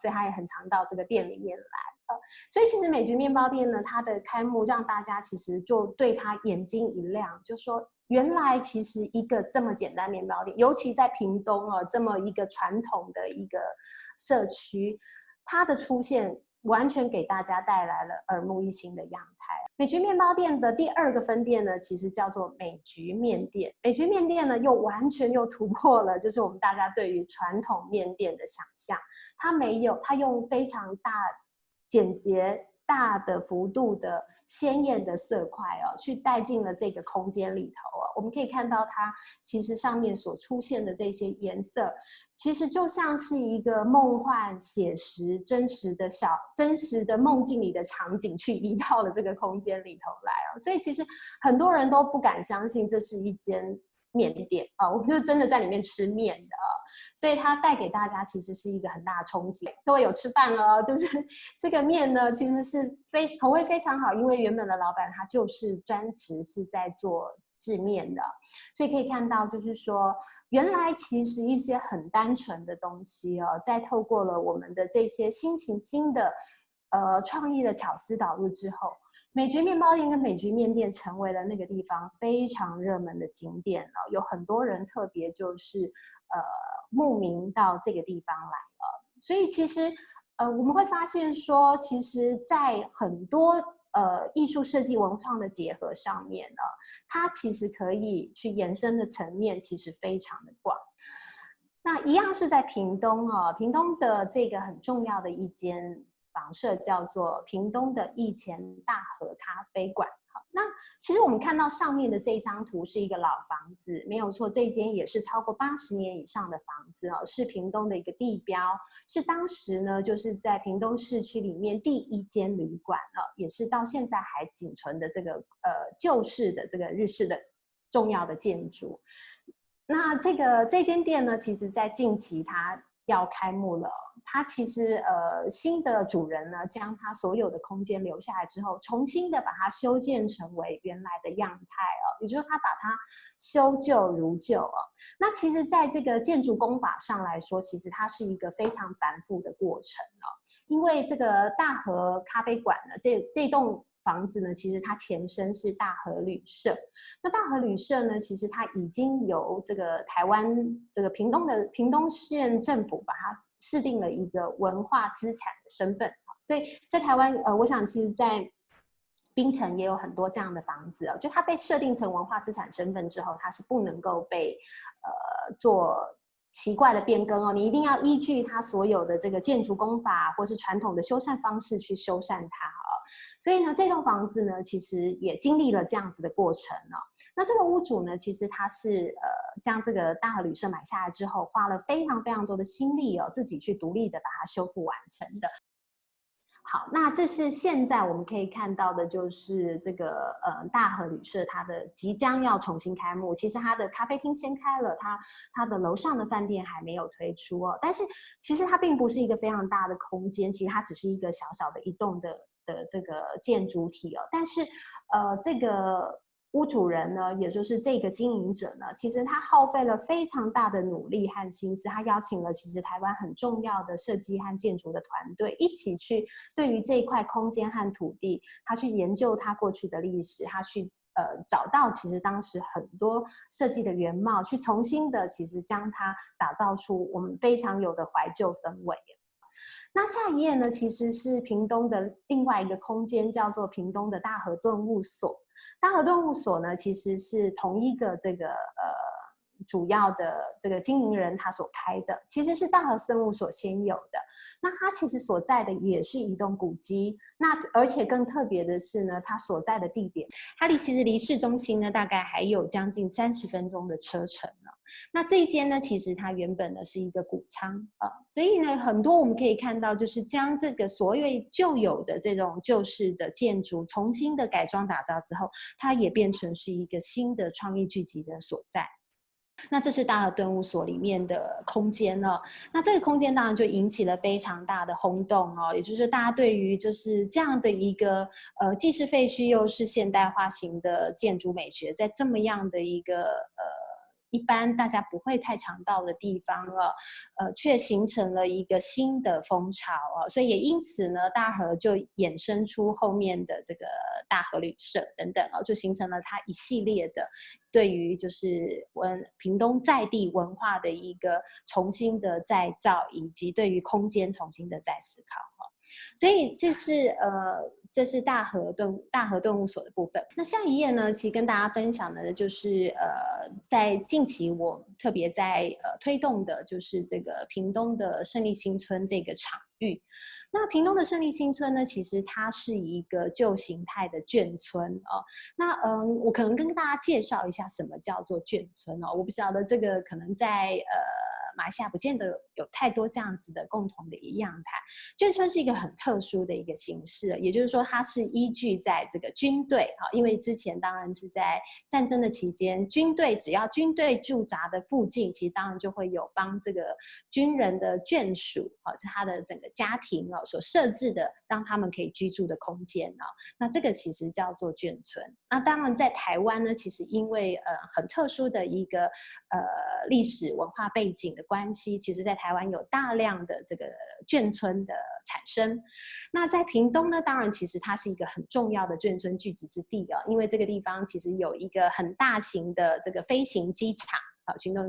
所以她也很常到这个店里面来所以其实美菊面包店呢，它的开幕让大家其实就对它眼睛一亮，就说原来其实一个这么简单面包店，尤其在屏东这么一个传统的一个社区，它的出现完全给大家带来了耳目一新的样态。美菊面包店的第二个分店呢，其实叫做美菊面店。美菊面店呢，完全突破了就是我们大家对于传统面店的想象。它用非常简洁、大的幅度的鲜艳的色块去带进了这个空间里头我们可以看到它其实上面所出现的这些颜色，其实就像是一个梦幻、写实、真实的梦境里的场景去移到了这个空间里头来所以其实很多人都不敢相信这是一间面店我们就真的在里面吃面的所以它带给大家其实是一个很大的冲击。各位有吃饭了就是这个面呢，其实是口味非常好，因为原本的老板他就是专职是在做制面的，所以可以看到就是说，原来其实一些很单纯的东西在透过了我们的这些新的创意的巧思导入之后，美菊面包店跟美菊面店成为了那个地方非常热门的景点有很多人特别就是慕名到这个地方来所以其实我们会发现说，其实在很多艺术设计文化的结合上面它其实可以去延伸的层面其实非常的广。那一样是在屏东屏东的这个很重要的一间房舍叫做屏东的逸前大和咖啡馆那其实我们看到上面的这一张图是一个老房子，没有错，这一间也是超过80年以上的房子哦，是屏东的一个地标，是当时呢就是在屏东市区里面第一间旅馆哦，也是到现在还仅存的这个旧式的这个日式的重要的建筑。那这间店呢，其实在近期它要开幕了。它其实新的主人呢，将它所有的空间留下来之后，重新的把它修建成为原来的样态哦，也就是它把它修旧如旧哦。那其实在这个建筑工法上来说，其实它是一个非常繁复的过程哦。因为这个大和咖啡馆呢，这栋房子呢，其实它前身是大和旅社。那大和旅社呢，其实它已经由这个台湾这个屏东县政府把它设定了一个文化资产的身份。所以在台湾，我想其实在槟城也有很多这样的房子就它被设定成文化资产身份之后，它是不能够被做奇怪的变更哦，你一定要依据它所有的这个建筑工法或是传统的修缮方式去修缮它哦。所以呢，这栋房子呢，其实也经历了这样子的过程哦。那这个屋主呢，其实他是将这个大和旅社买下来之后，花了非常非常多的心力哦，自己去独立的把它修复完成的。好，那这是现在我们可以看到的，就是这个大和旅社它的即将要重新开幕。其实它的咖啡厅先开了，它的楼上的饭店还没有推出哦。但是其实它并不是一个非常大的空间，其实它只是一个小小的一栋的这个建筑体哦。但是这个屋主人呢，也就是这个经营者呢，其实他耗费了非常大的努力和心思，他邀请了其实台湾很重要的设计和建筑的团队一起去对于这一块空间和土地，他去研究它过去的历史，他去找到其实当时很多设计的原貌，去重新的其实将它打造出我们非常有的怀旧氛围。那下一页呢，其实是屏东的另外一个空间，叫做屏东的大和顿悟所。大和顿悟所呢，其实是同一个这个主要的这个经营人他所开的，其实是大和顿悟所先有的。那它其实所在的也是一栋古迹，那而且更特别的是呢，它所在的地点，它其实离市中心呢大概还有将近30分钟的车程了。那这一间呢，其实它原本呢是一个谷仓所以呢，很多我们可以看到，就是将这个所谓旧有的这种旧式的建筑重新的改装打造之后，它也变成是一个新的创意聚集的所在。那这是大和顿悟所里面的空间哦，那这个空间当然就引起了非常大的轰动哦，也就是大家对于就是这样的一个既是废墟又是现代化型的建筑美学，在这么样的一个一般大家不会太常到的地方却形成了一个新的风潮所以也因此呢，大和就衍生出后面的这个大和旅社等等就形成了它一系列的对于就是屏东在地文化的一个重新的再造，以及对于空间重新的再思考所以这是大和顿悟所的部分。那下一页呢，其实跟大家分享的就是在近期我特别在推动的就是这个屏东的胜利新村这个场域。那屏东的胜利新村呢，其实它是一个旧形态的眷村那我可能跟大家介绍一下什么叫做眷村我不晓得这个可能在马来西亚不见得有太多这样子的共同的一样态。眷村是一个很特殊的一个形式，也就是说它是依据在这个军队因为之前当然是在战争的期间，只要军队驻扎的附近，其实当然就会有帮这个军人的眷属是他的整个家庭所设置的让他们可以居住的空间那这个其实叫做眷村。那当然在台湾呢，其实因为很特殊的一个历史文化背景的关系，其实在台湾有大量的这个眷村的产生。那在屏东呢，当然其实它是一个很重要的眷村聚集之地因为这个地方其实有一个很大型的这个飞行机场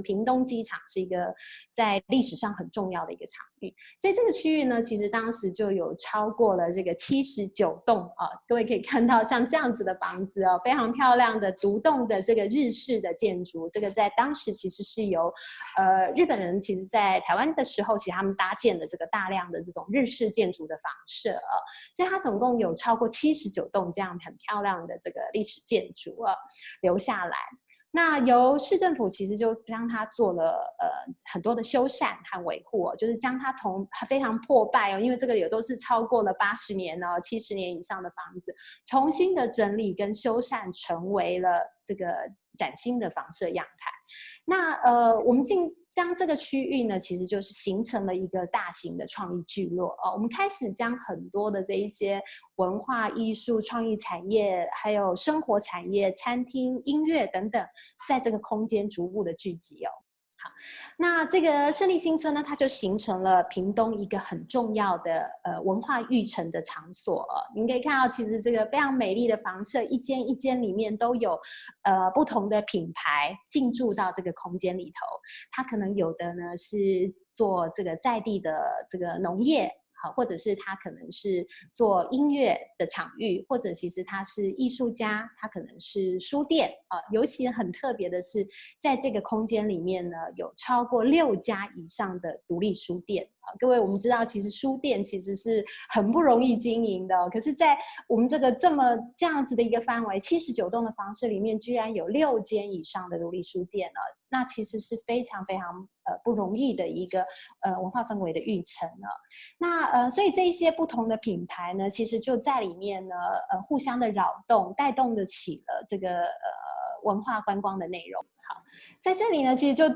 屏东机场是一个在历史上很重要的一个场域，所以这个区域呢，其实当时就有超过了这个79栋啊，各位可以看到像这样子的房子哦，非常漂亮的独栋的这个日式的建筑，这个在当时其实是由日本人其实在台湾的时候，其实他们搭建了这个大量的这种日式建筑的房舍啊，所以它总共有超过79栋这样很漂亮的这个历史建筑啊留下来。那由市政府其实就将它做了很多的修缮和维护哦，就是将它从非常破败哦，因为这个也都是超过了80年哦、70年以上的房子，重新的整理跟修缮，成为了这个崭新的房舍样态。那我们将这个区域呢，其实就是形成了一个大型的创意聚落哦。我们开始将很多的这一些文化艺术、创意产业，还有生活产业、餐厅、音乐等等，在这个空间逐步的聚集哦。好，那这个胜利新村呢，它就形成了屏东一个很重要的文化育成的场所哦。您可以看到，其实这个非常美丽的房舍，一间一间里面都有不同的品牌进驻到这个空间里头。它可能有的呢是做这个在地的这个农业。好，或者是他可能是做音乐的场域，或者其实他是艺术家，他可能是书店啊。尤其很特别的是，在这个空间里面呢，有超过6家以上的独立书店啊。各位，我们知道，其实书店其实是很不容易经营的哦，可是，在我们这个这样子的一个范围，79栋的房舍里面，居然有6间以上的独立书店呢。那其实是非常非常不容易的一个文化氛围的育成呢。那所以这一些不同的品牌呢，其实就在里面呢互相的扰动，带动的起了这个文化观光的内容。好，在这里呢，其实就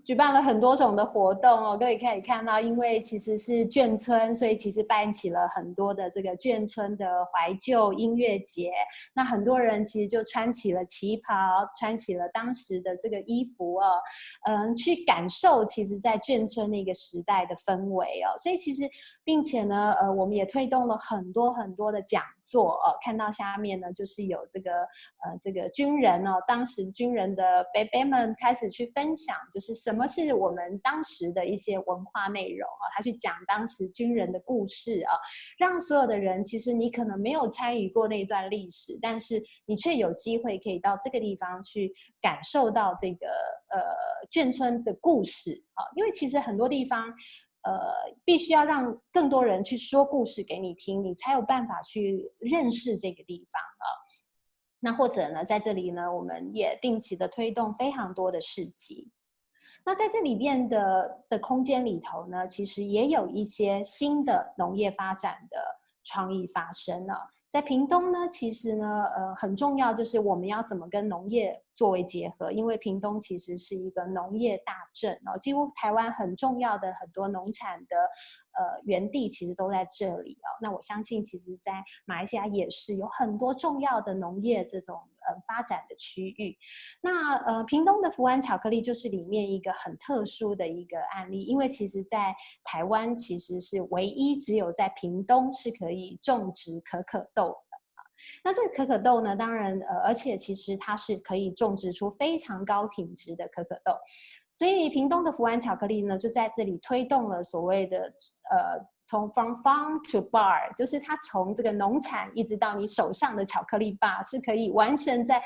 举办了很多种的活动哦。各位可以看到，因为其实是眷村，所以其实办起了很多的这个眷村的怀旧音乐节。那很多人其实就穿起了旗袍，穿起了当时的这个衣服哦，去感受其实在眷村那个时代的氛围哦。所以其实并且呢，我们也推动了很多很多的讲座哦。看到下面呢，就是有这个军人哦，当时军人的伯伯们开始去分享，就是什么是我们当时的一些文化内容啊，他去讲当时军人的故事啊，让所有的人，其实你可能没有参与过那段历史，但是你却有机会可以到这个地方去感受到这个眷村的故事啊。因为其实很多地方必须要让更多人去说故事给你听，你才有办法去认识这个地方啊。那或者呢，在这里呢，我们也定期的推动非常多的市集。那在这里面的空间里头呢，其实也有一些新的农业发展的创意发生了。在屏东呢，其实呢，很重要就是我们要怎么跟农业作为结合，因为屏东其实是一个农业大镇哦，几乎台湾很重要的很多农产的园地其实都在这里哦。那我相信，其实在马来西亚也是有很多重要的农业这种发展的区域。那屏东的福安巧克力就是里面一个很特殊的一个案例，因为其实在台湾其实是唯一只有在屏东是可以种植可可豆的。那这个可可豆呢，当然而且其实它是可以种植出非常高品质的可可豆，所以屏东的福安巧克力呢，就在这里推动了所谓的从 from farm to bar， 就是它从这个农产一直到你手上的巧克力bar，是可以完全在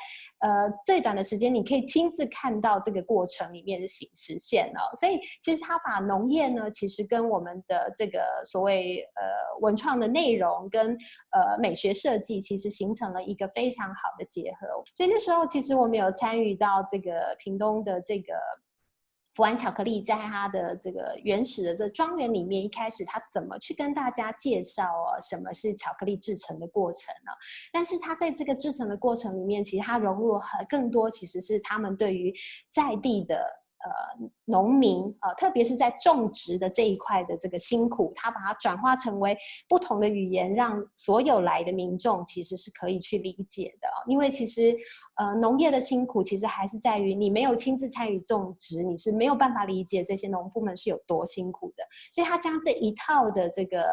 最短的时间，你可以亲自看到这个过程里面的实现哦。所以其实它把农业呢，其实跟我们的这个所谓文创的内容跟美学设计，其实形成了一个非常好的结合。所以那时候其实我们有参与到这个屏东的这个福安巧克力在它的这个原始的这庄园里面，一开始它怎么去跟大家介绍什么是巧克力制成的过程呢？但是它在这个制成的过程里面，其实它融入了更多，其实是他们对于在地的农民特别是在种植的这一块的这个辛苦，他把它转化成为不同的语言，让所有来的民众其实是可以去理解的。因为其实农业的辛苦其实还是在于你没有亲自参与种植，你是没有办法理解这些农夫们是有多辛苦的。所以他将这一套的这个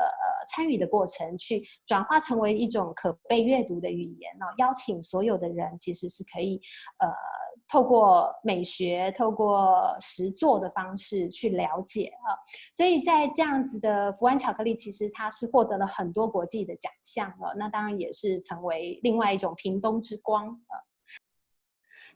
参与的过程去转化成为一种可被阅读的语言邀请所有的人其实是可以透过美学、透过实作的方式去了解啊。所以在这样子的福湾巧克力，其实它是获得了很多国际的奖项了，那当然也是成为另外一种屏东之光啊。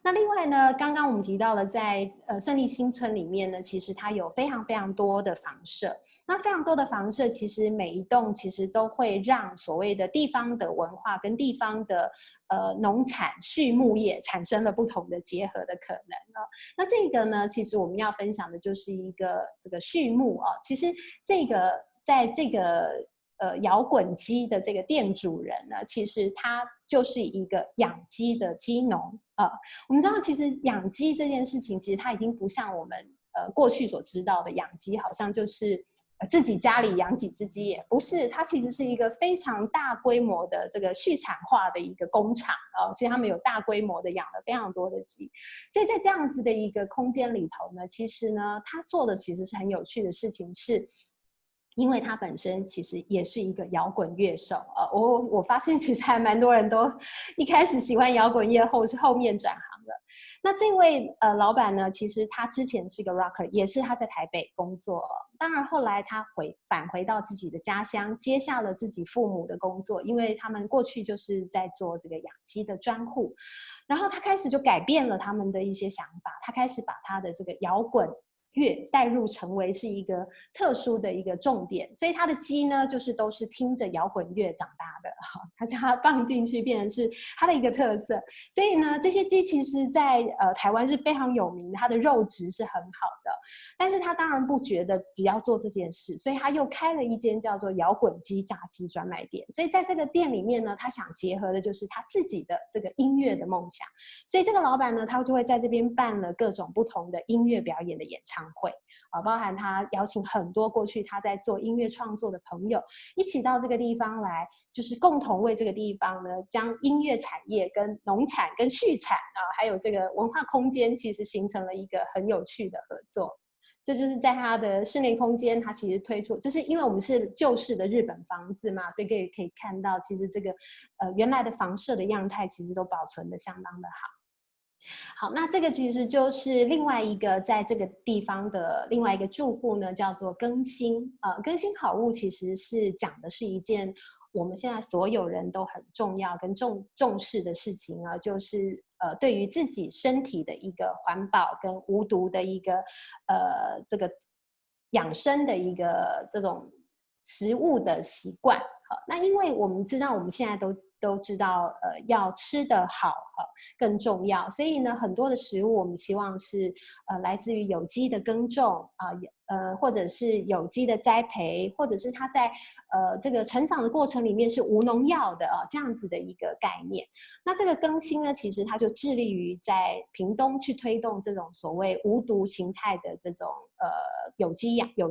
那另外呢，刚刚我们提到了在胜利新村里面呢，其实它有非常非常多的房舍。那非常多的房舍，其实每一栋其实都会让所谓的地方的文化跟地方的农产畜牧业产生了不同的结合的可能啊。那这个呢，其实我们要分享的就是一个这个畜牧啊。其实这个在这个摇滚鸡的这个店主人呢，其实他就是一个养鸡的鸡农啊。我们知道，其实养鸡这件事情，其实它已经不像我们过去所知道的养鸡，好像就是自己家里养几只鸡，也不是，它其实是一个非常大规模的这个畜产化的一个工厂啊。所以他们有大规模的养了非常多的鸡，所以在这样子的一个空间里头呢，其实呢，他做的其实是很有趣的事情是。因为他本身其实也是一个摇滚乐手我发现其实还蛮多人都一开始喜欢摇滚乐，后面转行了。那这位老板呢，其实他之前是个 rocker， 也是他在台北工作当然后来他返回到自己的家乡，接下了自己父母的工作，因为他们过去就是在做这个养鸡的专户，然后他开始就改变了他们的一些想法，他开始把他的这个摇滚乐带入成为是一个特殊的一个重点，所以他的鸡呢，就是都是听着摇滚乐长大的，他将它放进去，变成是他的一个特色。所以呢，这些鸡其实在台湾是非常有名的，它的肉质是很好的。但是他当然不觉得只要做这件事，所以他又开了一间叫做摇滚鸡炸鸡专卖店。所以在这个店里面呢，他想结合的就是他自己的这个音乐的梦想。所以这个老板呢，他就会在这边办了各种不同的音乐表演的演唱会包含他邀请很多过去他在做音乐创作的朋友一起到这个地方来，就是共同为这个地方呢，将音乐产业跟农产跟畜产还有这个文化空间，其实形成了一个很有趣的合作。这就是在他的室内空间，他其实推出，这是因为我们是旧式的日本房子嘛，所以可以看到，其实这个原来的房舍的样态其实都保存得相当的好。好，那这个其实就是另外一个在这个地方的另外一个住户呢，叫做更新。更新好物其实是讲的是一件我们现在所有人都很重要跟重视的事情啊，就是对于自己身体的一个环保跟无毒的一个这个养生的一个这种食物的习惯。好，那因为我们知道我们现在都知道要吃得好更重要，所以呢很多的食物我们希望是来自于有机的耕种或者是有机的栽培，或者是它在这个成长的过程里面是无农药的这样子的一个概念。那这个更新呢，其实它就致力于在屏东去推动这种所谓无毒形态的这种有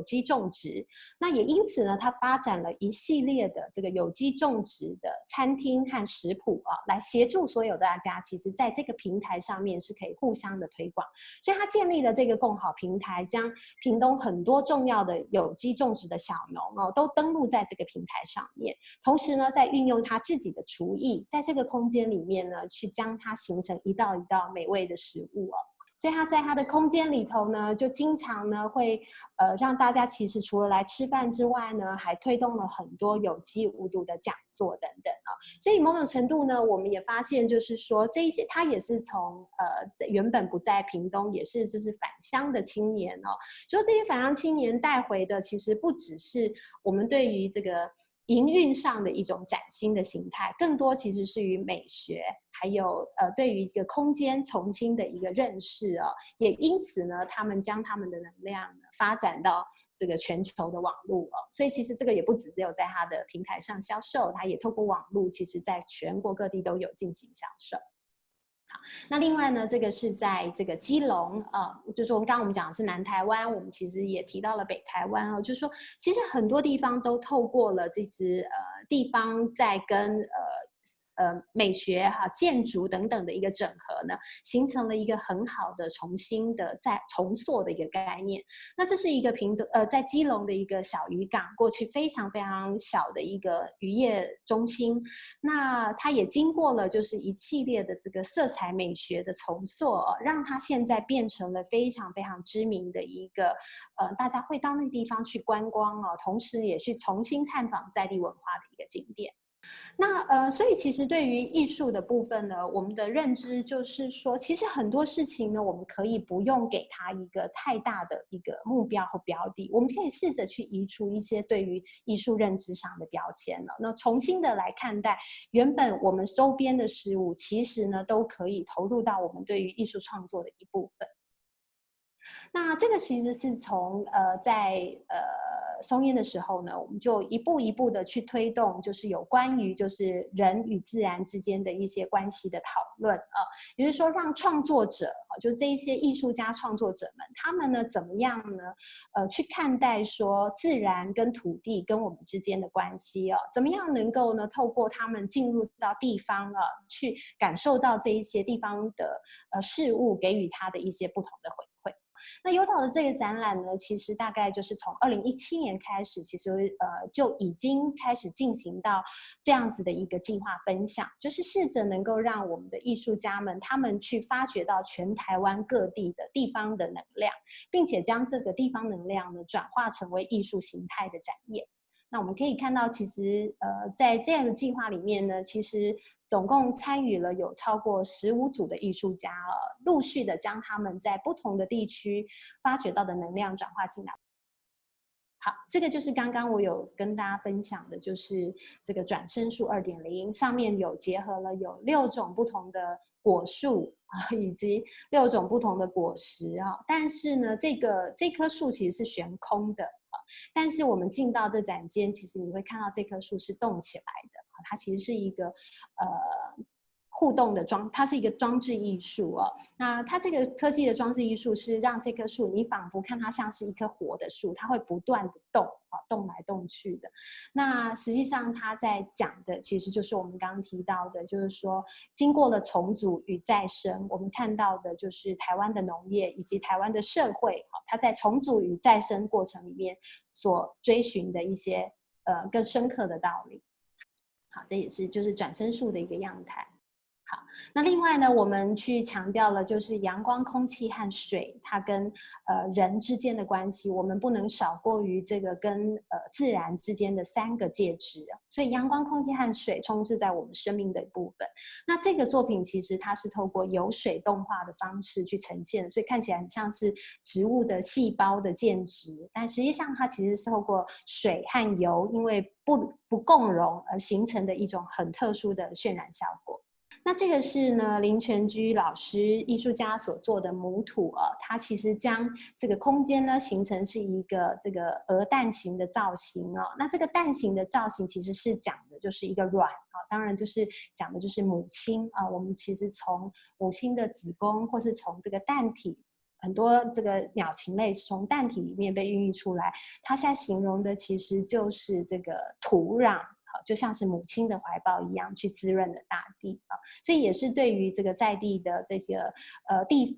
机种植。那也因此呢，它发展了一系列的这个有机种植的餐厅和食谱来协助所有大家，其实在这个平台上面是可以互相的推广。所以它建立了这个共好平台，将屏东很多重要的有机种植的小农都登录在这个平台上面，同时呢，在运用他自己的厨艺，在这个空间里面呢，去将它形成一道一道美味的食物所以他在他的空间里头呢，就经常呢会让大家其实除了来吃饭之外呢，还推动了很多有机无毒的讲座等等所以某种程度呢，我们也发现就是说这一些他也是从原本不在屏东，也是就是返乡的青年所以这些返乡青年带回的，其实不只是我们对于这个营运上的一种崭新的形态，更多其实是与美学，还有对于一个空间重新的一个认识也因此呢，他们将他们的能量发展到这个全球的网络所以其实这个也不只有在他的平台上销售，他也透过网络，其实在全国各地都有进行销售。好，那另外呢，这个是在这个基隆就是我们刚刚讲的是南台湾，我们其实也提到了北台湾就是说其实很多地方都透过了这支地方在跟美学建筑等等的一个整合呢，形成了一个很好的重新的再重塑的一个概念。那这是一个在基隆的一个小渔港，过去非常非常小的一个渔业中心。那它也经过了就是一系列的这个色彩美学的重塑，让它现在变成了非常非常知名的一个大家会到那个地方去观光同时也去重新探访在地文化的一个景点。那所以其实对于艺术的部分呢，我们的认知就是说，其实很多事情呢，我们可以不用给它一个太大的一个目标和标的，我们可以试着去移除一些对于艺术认知上的标签了。那重新的来看待原本我们周边的事物，其实呢都可以投入到我们对于艺术创作的一部分。那这个其实是从在松烟的时候呢，我们就一步一步的去推动，就是有关于就是人与自然之间的一些关系的讨论也就是说让创作者就是这一些艺术家创作者们，他们呢怎么样呢去看待说自然跟土地跟我们之间的关系怎么样能够呢透过他们进入到地方去感受到这一些地方的事物，给予他的一些不同的回馈。那幽岛的这个展览呢，其实大概就是从2017年开始，其实就已经开始进行到这样子的一个计划分享，就是试着能够让我们的艺术家们他们去发掘到全台湾各地的地方的能量，并且将这个地方能量呢转化成为艺术形态的展演。那我们可以看到，其实在这样的计划里面呢，其实总共参与了有超过15组的艺术家陆续的将他们在不同的地区发掘到的能量转化进来。好，这个就是刚刚我有跟大家分享的，就是这个转生术2.0，上面有结合了有6种不同的果树以及6种不同的果实但是呢，这棵树其实是悬空的但是我们进到这展间，其实你会看到这棵树是动起来的，它其实是一个互动的它是一个装置艺术那它这个科技的装置艺术是让这棵树，你仿佛看它像是一棵活的树，它会不断的动来动去的。那实际上它在讲的其实就是我们刚刚提到的，就是说经过了重组与再生，我们看到的就是台湾的农业以及台湾的社会它在重组与再生过程里面所追寻的一些更深刻的道理。好，这也是就是转生术的一个样态。好，那另外呢，我们去强调了就是阳光、空气和水，它跟人之间的关系，我们不能少过于这个跟自然之间的3个介质所以阳光、空气和水充斥在我们生命的一部分。那这个作品其实它是透过有水动画的方式去呈现，所以看起来很像是植物的细胞的建质，但实际上它其实是透过水和油因为不共融而形成的一种很特殊的渲染效果。那这个是呢林泉居老师艺术家所做的母土它其实将这个空间呢形成是一个这个鹅蛋形的造型那这个蛋形的造型其实是讲的就是一个卵当然就是讲的就是母亲我们其实从母亲的子宫或是从这个蛋体，很多这个鸟禽类是从蛋体里面被孕育出来，它现在形容的其实就是这个土壤就像是母亲的怀抱一样去滋润的大地所以也是对于这个在地的这个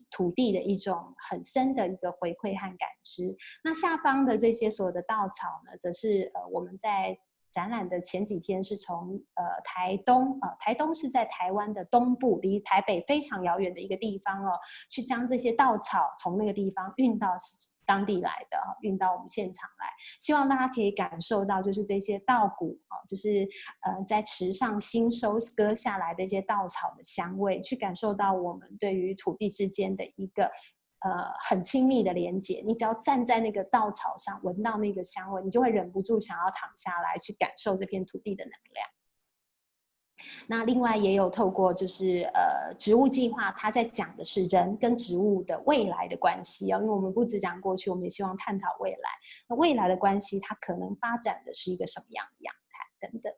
土地的一种很深的一个回馈和感知。那下方的这些所有的稻草呢，则是我们在展览的前几天是从台东是在台湾的东部，离台北非常遥远的一个地方去将这些稻草从那个地方运到当地来的，运到我们现场来，希望大家可以感受到，就是这些稻谷就是在池上新收割下来的一些稻草的香味，去感受到我们对于土地之间的一个很亲密的连结。你只要站在那个稻草上，闻到那个香味，你就会忍不住想要躺下来去感受这片土地的能量。那另外也有透过就是植物计划，它在讲的是人跟植物的未来的关系因为我们不只讲过去，我们也希望探讨未来。那未来的关系，它可能发展的是一个什么样的样态等等。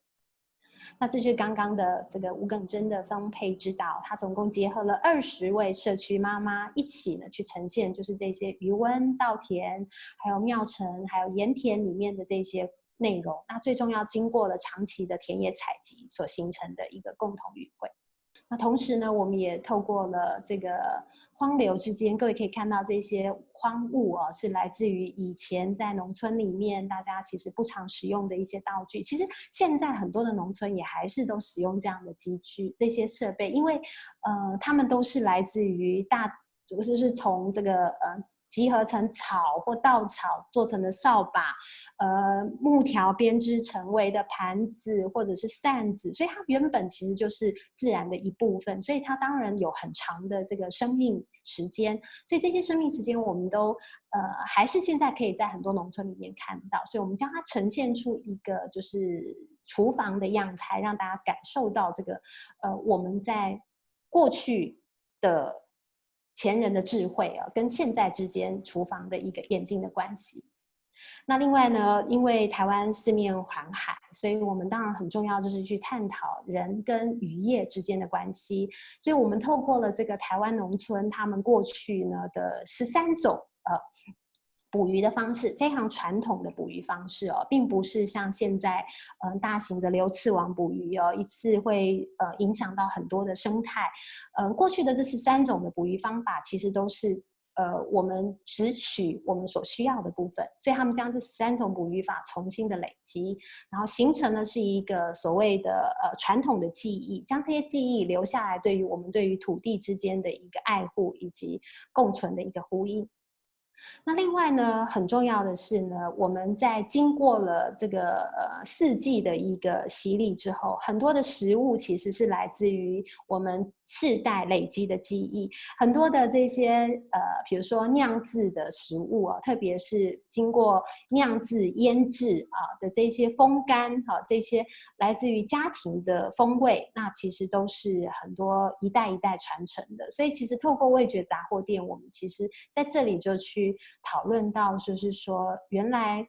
那这是刚刚的这个吴耿真的分配指导，它总共结合了20位社区妈妈一起呢去呈现，就是这些渔温、稻田，还有庙城，还有盐田里面的这些内容。那最重要，经过了长期的田野采集所形成的一个共同语汇。那同时呢，我们也透过了这个荒流之间，各位可以看到这些荒物啊，是来自于以前在农村里面大家其实不常使用的一些道具。其实现在很多的农村也还是都使用这样的机具、这些设备，因为他们都是来自于就是从这个集合成草或稻草做成的扫把，木条编织成为的盘子或者是扇子，所以它原本其实就是自然的一部分，所以它当然有很长的这个生命时间，所以这些生命时间我们都还是现在可以在很多农村里面看到，所以我们将它呈现出一个就是厨房的样态，让大家感受到这个我们在过去的前人的智慧啊，跟现在之间厨房的一个演进的关系。那另外呢，因为台湾四面环海，所以我们当然很重要就是去探讨人跟渔业之间的关系。所以我们透过了这个台湾农村他们过去呢的13种捕鱼的方式，非常传统的捕鱼方式哦，并不是像现在大型的流刺网捕鱼哦，一次会影响到很多的生态。过去的这13种的捕鱼方法，其实都是我们只取我们所需要的部分，所以他们将这13种捕鱼法重新的累积，然后形成的是一个所谓的传统的技艺，将这些技艺留下来，对于我们对于土地之间的一个爱护以及共存的一个呼应。那另外呢，很重要的是呢，我们在经过了这个4季的一个洗礼之后，很多的食物其实是来自于我们世代累积的记忆，很多的这些比如说酿制的食物啊，特别是经过酿制腌制的这些风干这些来自于家庭的风味，那其实都是很多一代一代传承的。所以其实透过味觉杂货店，我们其实在这里就去讨论到，就是说原来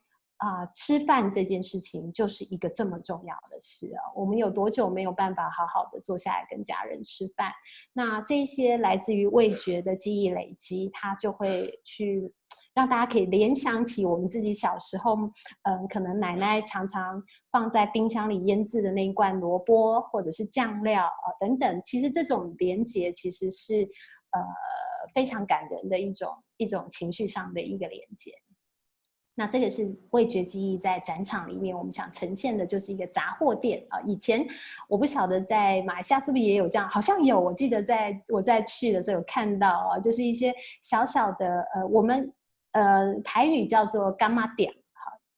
吃饭这件事情就是一个这么重要的事啊！我们有多久没有办法好好的坐下来跟家人吃饭？那这些来自于味觉的记忆累积，它就会去让大家可以联想起我们自己小时候，可能奶奶常常放在冰箱里腌制的那一罐萝卜，或者是酱料等等。其实这种连结其实是非常感人的一种情绪上的一个连结。那这个是味觉记忆在展场里面，我们想呈现的就是一个杂货店以前我不晓得在马来西亚是不是也有这样，好像有，我记得我在去的时候有看到就是一些小小的我们台语叫做干妈店，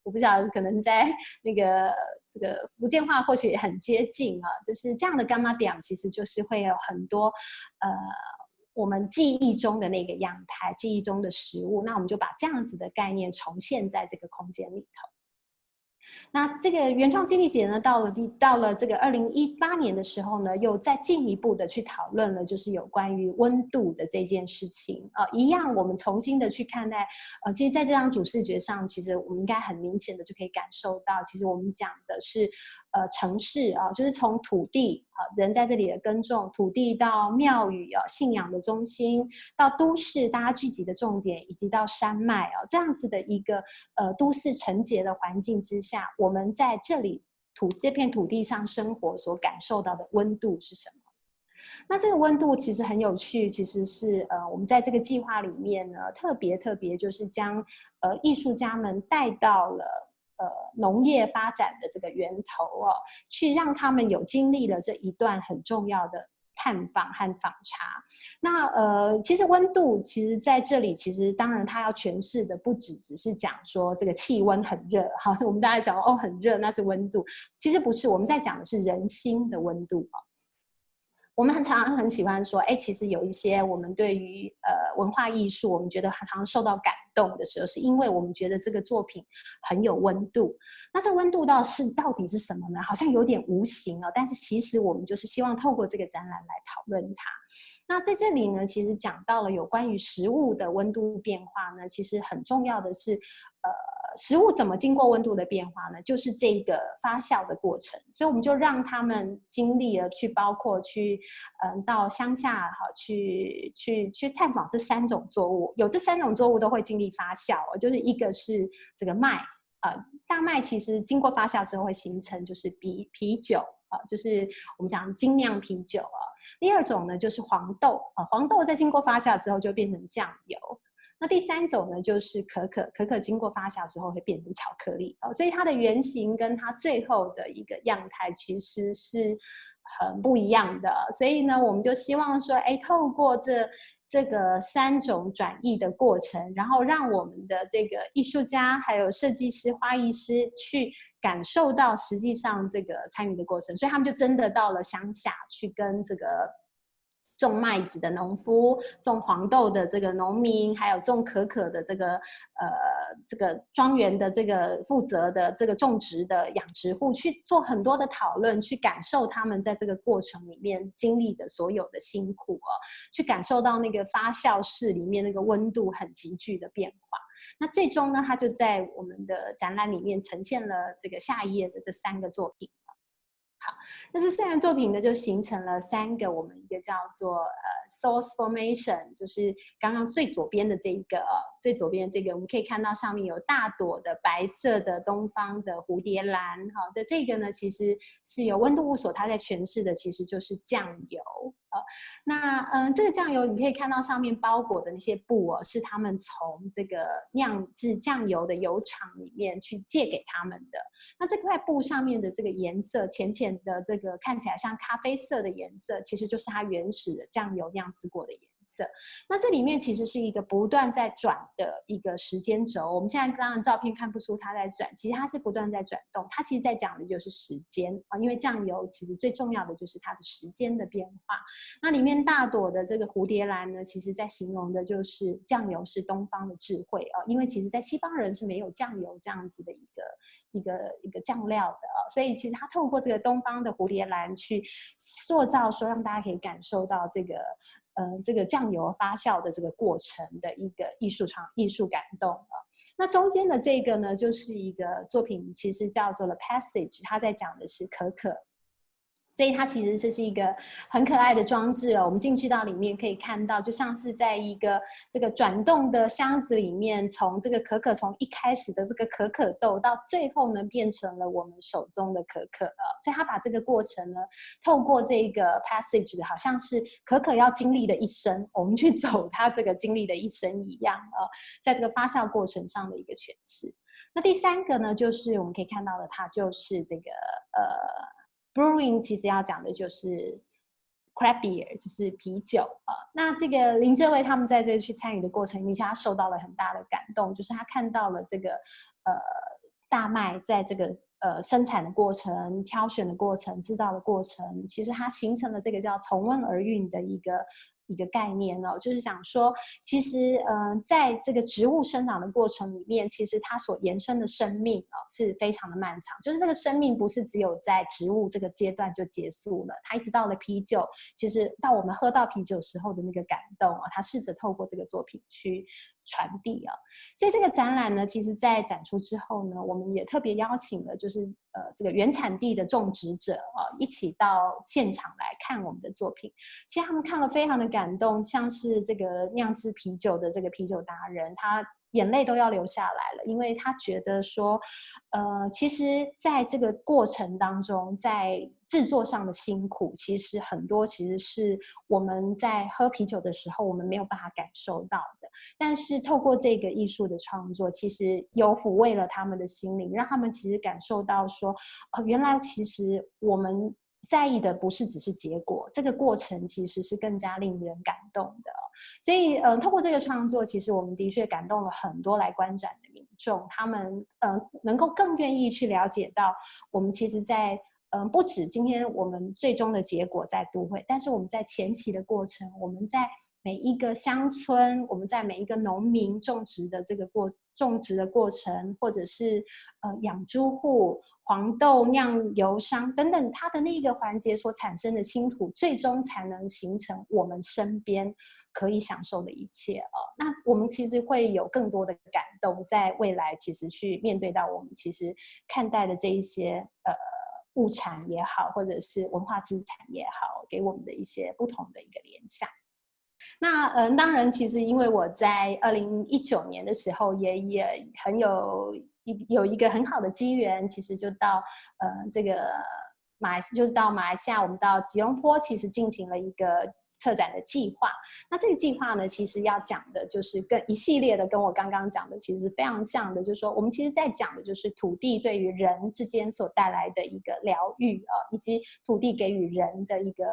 我不晓得可能在那个这个福建话或许也很接近就是这样的干妈店，其实就是会有很多我们记忆中的那个样态，记忆中的食物，那我们就把这样子的概念重现在这个空间里头。那这个原创基地节呢，到了这个2018年的时候呢，又再进一步的去讨论了，就是有关于温度的这件事情一样，我们重新的去看待其实在这张主视觉上，其实我们应该很明显的就可以感受到，其实我们讲的是城市就是从土地人在这里的耕种，土地到庙宇信仰的中心，到都市大家聚集的重点，以及到山脉这样子的一个都市承接的环境之下，我们在这片土地上生活所感受到的温度是什么？那这个温度其实很有趣，其实是我们在这个计划里面呢，特别就是将艺术家们带到了农业发展的这个源头去让他们有经历了这一段很重要的探访和访查。那其实温度其实在这里，其实当然它要诠释的不只是讲说这个气温很热，好，我们大家讲很热那是温度，其实不是，我们在讲的是人心的温度我们常常很喜欢说，其实有一些我们对于文化艺术，我们觉得常常受到感动的时候，是因为我们觉得这个作品很有温度。那这个温度到底是什么呢？好像有点无形但是其实我们就是希望透过这个展览来讨论它。那在这里呢，其实讲到了有关于食物的温度变化呢，其实很重要的是，食物怎么经过温度的变化呢？就是这个发酵的过程。所以我们就让他们经历了包括去到乡下去探访这3种作物，有这3种作物都会经历发酵就是一个是这个麦。大麦其实经过发酵之后会形成就是啤酒就是我们讲精酿啤酒第二种呢就是黄豆黄豆在经过发酵之后就变成酱油。那第三种呢就是可可经过发酵之后会变成巧克力所以它的原型跟它最后的一个样态其实是很不一样的。所以呢我们就希望说透过这个3种转译的过程，然后让我们的这个艺术家还有设计师花艺师去感受到实际上这个参与的过程。所以他们就真的到了乡下去跟这个种麦子的农夫、种黄豆的这个农民，还有种可可的这个庄园的这个负责的这个种植的养殖户去做很多的讨论，去感受他们在这个过程里面经历的所有的辛苦去感受到那个发酵室里面那个温度很急剧的变化。那最终呢，它就在我们的展览里面呈现了这个下一页的这3个作品。好，那这3个作品呢，就形成了3个我们一个叫做source formation， 就是刚刚最左边的这一个最左边的这个，我们可以看到上面有大朵的白色的东方的蝴蝶兰，好的这个呢，其实是由温度务所它在诠释的，其实就是酱油。那这个酱油你可以看到上面包裹的那些布是他们从这个酿制酱油的油厂里面去借给他们的。那这块布上面的这个颜色浅浅的这个看起来像咖啡色的颜色，其实就是它原始的酱油酿制过的颜色。那这里面其实是一个不断在转的一个时间轴。我们现在当然照片看不出它在转，其实它是不断在转动。它其实在讲的就是时间因为酱油其实最重要的就是它的时间的变化。那里面大朵的这个蝴蝶兰呢，其实在形容的就是酱油是东方的智慧因为其实在西方人是没有酱油这样子的一个酱料的所以其实它透过这个东方的蝴蝶兰去塑造说让大家可以感受到这个酱油发酵的这个过程的一个艺术感动那中间的这个呢，就是一个作品，其实叫做了 Passage， 它在讲的是可可。所以它其实这是一个很可爱的装置我们进去到里面可以看到，就像是在一个这个转动的箱子里面，从这个可可从一开始的这个可可豆，到最后呢变成了我们手中的可可所以他把这个过程呢，透过这个 passage， 好像是可可要经历的一生，我们去走他这个经历的一生一样在这个发酵过程上的一个诠释。那第3个呢，就是我们可以看到的，它就是这个Brewing 其实要讲的就是 craft beer， 就是啤酒那这个林哲维他们在这去参与的过程里面，他受到了很大的感动，就是他看到了这个大麦在这个生产的过程、挑选的过程、制造的过程，其实它形成了这个叫从温而孕的一个概念就是想说，其实在这个植物生长的过程里面，其实它所延伸的生命是非常的漫长，就是这个生命不是只有在植物这个阶段就结束了，它一直到了啤酒，其实到我们喝到啤酒时候的那个感动它试着透过这个作品去传递所以这个展览呢，其实在展出之后呢，我们也特别邀请了就是这个原产地的种植者一起到现场来看我们的作品。其实他们看了非常的感动，像是这个酿制啤酒的这个啤酒达人，他眼泪都要流下来了，因为他觉得说其实在这个过程当中，在制作上的辛苦，其实很多其实是我们在喝啤酒的时候我们没有办法感受到的，但是透过这个艺术的创作，其实有抚慰了他们的心灵，让他们其实感受到说原来其实我们在意的不是只是结果，这个过程其实是更加令人感动的所以透过这个创作，其实我们的确感动了很多来观展的民众，他们能够更愿意去了解到我们其实在不止今天我们最终的结果在都会，但是我们在前期的过程，我们在每一个乡村，我们在每一个农民种植的过程，或者是养猪户、黄豆酿油商等等，它的那个环节所产生的辛苦，最终才能形成我们身边可以享受的一切那我们其实会有更多的感动，在未来其实去面对到我们其实看待的这一些物产也好，或者是文化资产也好，给我们的一些不同的一个联想。那当然，其实因为我在2019年的时候也很有有一个很好的机缘，其实就到这个就是到马来西亚，我们到吉隆坡，其实进行了一个策展的计划。那这个计划呢，其实要讲的就是跟一系列的跟我刚刚讲的其实非常像的，就是说我们其实在讲的就是土地对于人之间所带来的一个疗愈以及土地给予人的一个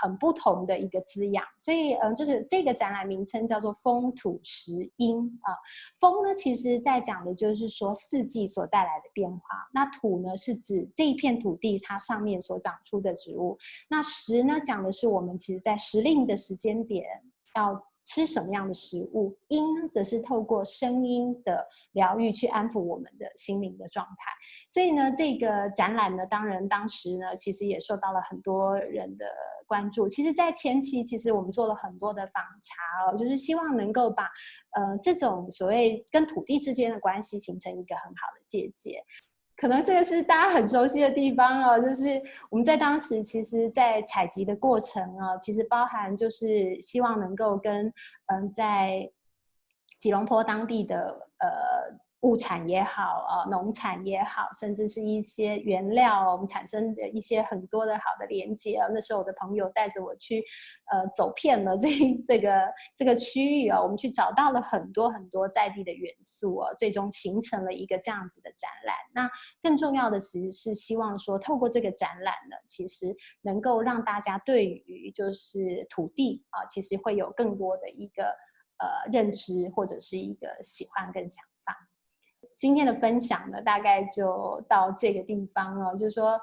很不同的一个滋养。所以就是这个展览名称叫做风土石英风呢，其实在讲的就是说四季所带来的变化。那土呢，是指这一片土地它上面所长出的植物。那石呢，讲的是我们其实在时令的时间点要吃什么样的食物。音则是透过声音的疗愈去安抚我们的心灵的状态。所以呢，这个展览呢，当时呢，其实也受到了很多人的关注。其实在前期，其实我们做了很多的访查就是希望能够把这种所谓跟土地之间的关系形成一个很好的界限。可能这个是大家很熟悉的地方就是我们在当时其实在采集的过程其实包含就是希望能够跟在吉隆坡当地的物产也好农产也好，甚至是一些原料我们产生的一些很多的好的连接那时候我的朋友带着我去走遍了这个区域我们去找到了很多很多在地的元素最终形成了一个这样子的展览。那更重要的其实是希望说透过这个展览呢，其实能够让大家对于就是土地其实会有更多的一个认知，或者是一个喜欢跟想法。今天的分享呢，大概就到这个地方就是说，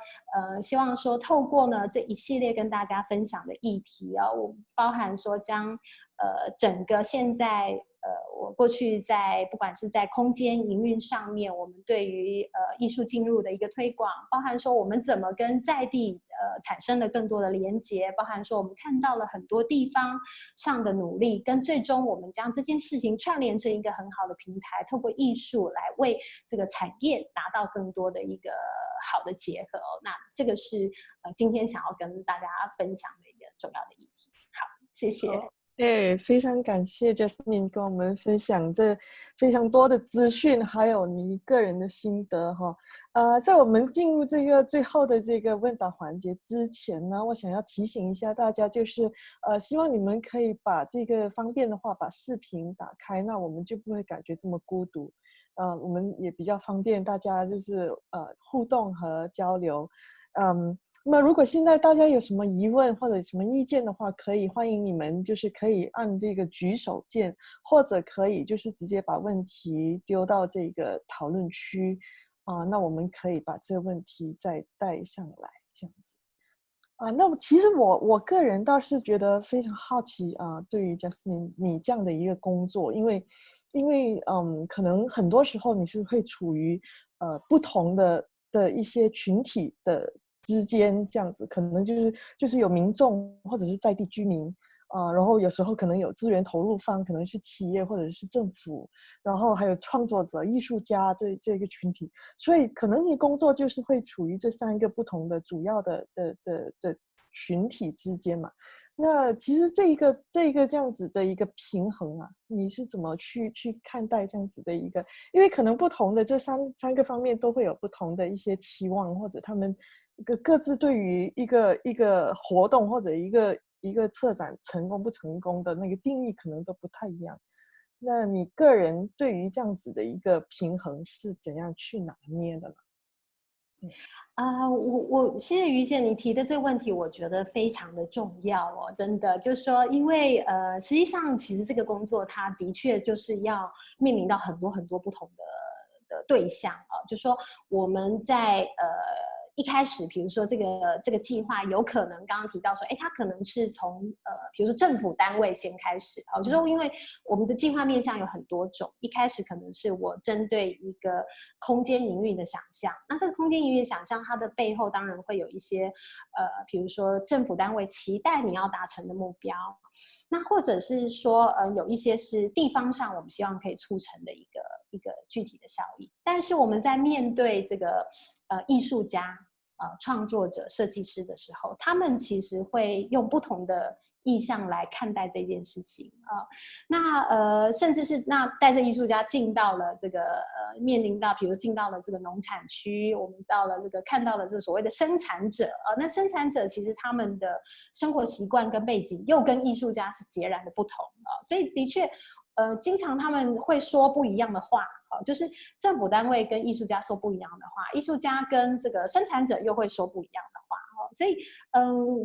希望说透过呢这一系列跟大家分享的议题我包含说将整个现在我过去在不管是在空间营运上面，我们对于艺术进入的一个推广，包含说我们怎么跟在地产生了更多的连结，包含说我们看到了很多地方上的努力，跟最终我们将这件事情串联成一个很好的平台，透过艺术来为这个产业达到更多的一个好的结合那这个是今天想要跟大家分享的一个重要的议题。好，谢谢。非常感谢 Jasmine 跟我们分享这非常多的资讯，还有你个人的心得在我们进入这个最后的这个问答环节之前呢，我想要提醒一下大家，就是希望你们可以把这个方便的话把视频打开，那我们就不会感觉这么孤独。我们也比较方便大家就是互动和交流。那么如果现在大家有什么疑问或者什么意见的话，可以欢迎你们就是可以按这个举手键，或者可以就是直接把问题丢到这个讨论区那我们可以把这个问题再带上来这样子那么其实我个人倒是觉得非常好奇对于 Jasmine 你这样的一个工作，因为可能很多时候你是会处于不同的一些群体的之间这样子，可能就是有民众或者是在地居民然后有时候可能有资源投入方，可能是企业或者是政府，然后还有创作者、艺术家这个群体，所以可能你工作就是会处于这三个不同的主要的群体之间嘛。那其实这个这样子的一个平衡你是怎么去看待这样子的一个？因为可能不同的这三个方面都会有不同的一些期望，或者他们各自对于一个活动或者一个策展成功不成功的那个定义可能都不太一样。那你个人对于这样子的一个平衡是怎样去拿捏的呢？谢谢于姐你提的这个问题，我觉得非常的重要真的就是说，因为实际上其实这个工作它的确就是要面临到很多很多不同的对象就是说我们在一开始，比如说这个计划，有可能刚刚提到说，它可能是从比如说政府单位先开始就是说因为我们的计划面向有很多种，一开始可能是我针对一个空间营运的想象，那这个空间营运的想象，它的背后当然会有一些比如说政府单位期待你要达成的目标，那或者是说有一些是地方上我们希望可以促成的一个具体的效益，但是我们在面对这个艺术家创作者、设计师的时候，他们其实会用不同的意象来看待这件事情啊。那甚至是那带着艺术家进到了这个面临到，比如进到了这个农产区，我们到了这个看到了这所谓的生产者啊，那生产者其实他们的生活习惯跟背景又跟艺术家是截然的不同啊，所以的确经常他们会说不一样的话。就是政府单位跟艺术家说不一样的话，艺术家跟这个生产者又会说不一样的话。所以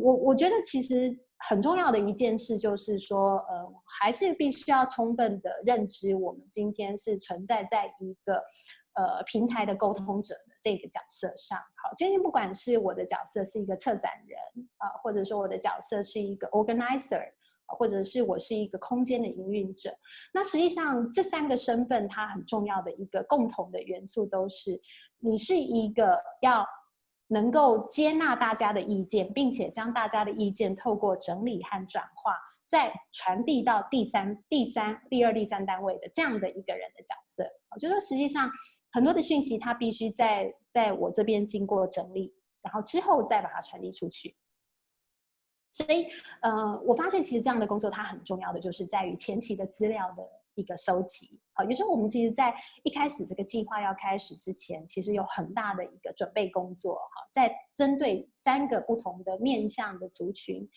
我觉得其实很重要的一件事就是说还是必须要充分的认知我们今天是存在在一个平台的沟通者的这个角色上。好，今天不管是我的角色是一个策展人或者说我的角色是一个 organizer，或者是我是一个空间的营运者，那实际上这3个身份它很重要的一个共同的元素都是你是一个要能够接纳大家的意见，并且将大家的意见透过整理和转化再传递到第二、第三单位的这样的一个人的角色。就是说实际上很多的讯息它必须在我这边经过整理，然后之后再把它传递出去。所以我发现其实这样的工作它很重要的就是在于前期的资料的一个收集。也就是说我们其实在一开始这个计划要开始之前，其实有很大的一个准备工作，在针对3个不同的面向的族群，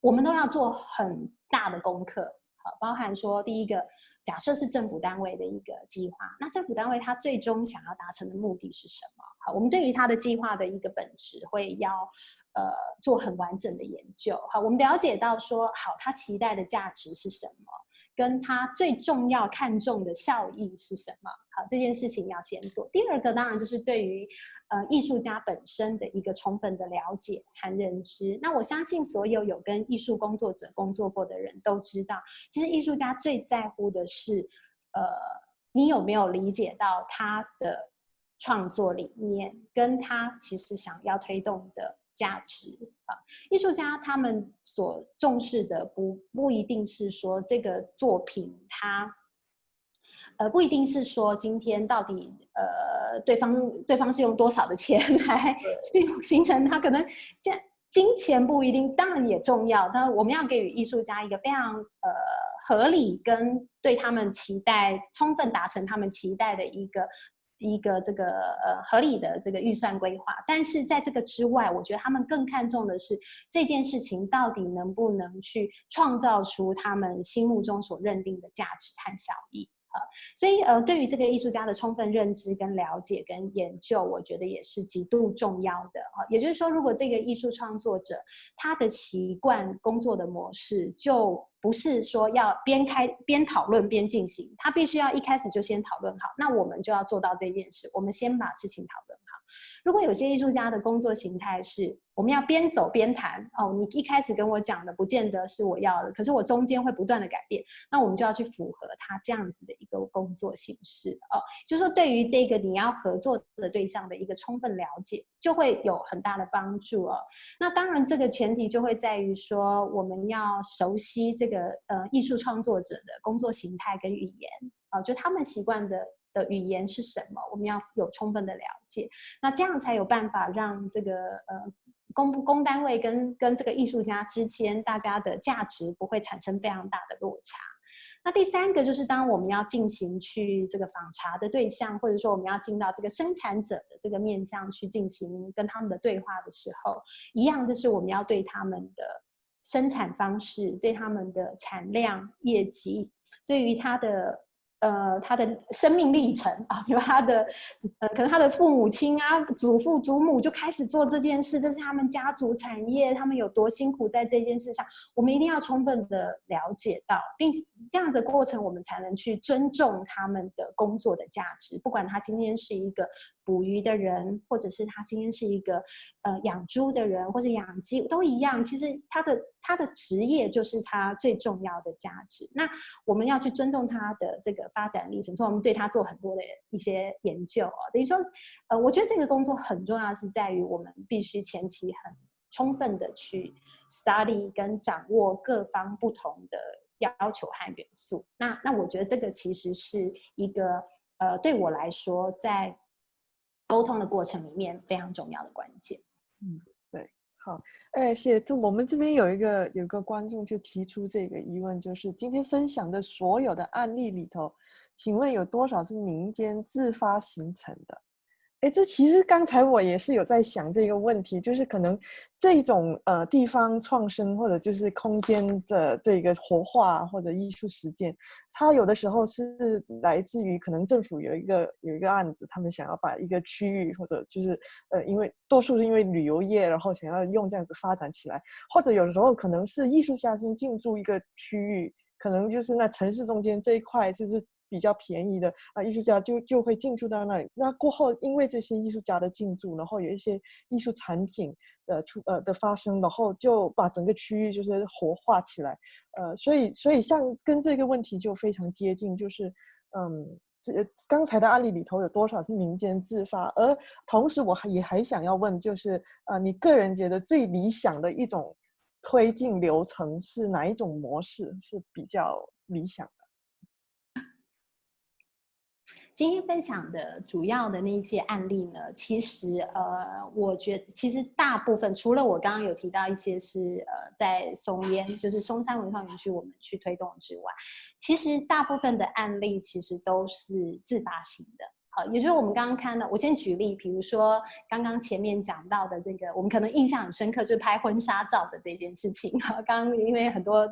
我们都要做很大的功课，包含说第一个，假设是政府单位的一个计划，那政府单位它最终想要达成的目的是什么？好，我们对于它的计划的一个本质会要做很完整的研究。好，我们了解到说，好，它期待的价值是什么，跟它最重要看重的效益是什么。好，这件事情要先做。第二个当然就是对于艺术家本身的一个充分的了解和认知。那我相信所有跟艺术工作者工作过的人都知道，其实艺术家最在乎的是你有没有理解到他的创作理念跟他其实想要推动的价值。艺术家他们所重视的不一定是说这个作品它不一定是说今天到底对方是用多少的钱来去形成它，可能金钱不一定，当然也重要，但我们要给予艺术家一个非常合理跟对他们期待充分达成他们期待的一个这个合理的这个预算规划。但是在这个之外，我觉得他们更看重的是这件事情到底能不能去创造出他们心目中所认定的价值和效益。所以对于这个艺术家的充分认知跟了解跟研究，我觉得也是极度重要的。也就是说，如果这个艺术创作者他的习惯工作的模式就不是说要边讨论边进行，他必须要一开始就先讨论好，那我们就要做到这件事，我们先把事情讨论好。如果有些艺术家的工作形态是我们要边走边谈，你一开始跟我讲的不见得是我要的，可是我中间会不断的改变，那我们就要去符合他这样子的一个工作形式。就是说对于这个你要合作的对象的一个充分了解，就会有很大的帮助。那当然这个前提就会在于说我们要熟悉这个艺术创作者的工作形态跟语言，就他们习惯的语言是什么，我们要有充分的了解，那这样才有办法让这个公单位跟这个艺术家之间大家的价值不会产生非常大的落差。那第3个就是当我们要进行去这个访查的对象，或者说我们要进到这个生产者的这个面向去进行跟他们的对话的时候，一样就是我们要对他们的生产方式，对他们的产量业绩，对于他的生命历程啊，比如可能他的父母亲啊、祖父祖母就开始做这件事，这是他们家族产业，他们有多辛苦在这件事上，我们一定要充分的了解到，并这样的过程我们才能去尊重他们的工作的价值，不管他今天是一个捕鱼的人，或者是他今天是一个养猪的人，或者养鸡都一样，其实他的职业就是他最重要的价值。那我们要去尊重他的这个发展历程，所以我们对他做很多的一些研究。等于说我觉得这个工作很重要是在于我们必须前期很充分的去 study 跟掌握各方不同的要求和元素。那我觉得这个其实是一个对我来说在沟通的过程里面非常重要的关键。对，好，谢谢。我们这边有一个观众就提出这个疑问，就是今天分享的所有的案例里头，请问有多少是民间自发形成的？这其实刚才我也是有在想这个问题，就是可能这种地方创生或者就是空间的这个活化或者艺术实践，它有的时候是来自于可能政府有一个案子，他们想要把一个区域或者就是因为多数是因为旅游业，然后想要用这样子发展起来，或者有时候可能是艺术家先进驻一个区域，可能就是那城市中间这一块就是比较便宜的艺术家就会进驻到那里。那过后，因为这些艺术家的进驻，然后有一些艺术产品的发生，然后就把整个区域就是活化起来。所以像跟这个问题就非常接近，就是刚才的案例里头有多少是民间自发？而同时我也还想要问，就是你个人觉得最理想的一种推进流程是哪一种模式是比较理想的？今天分享的主要的那些案例呢，其实我觉得其实大部分除了我刚刚有提到一些是在松烟，就是松山文创园区我们去推动之外，其实大部分的案例其实都是自发性的。好，也就是我们刚刚看到，我先举例，比如说刚刚前面讲到的这个，我们可能印象很深刻，就是拍婚纱照的这件事情。刚刚因为很多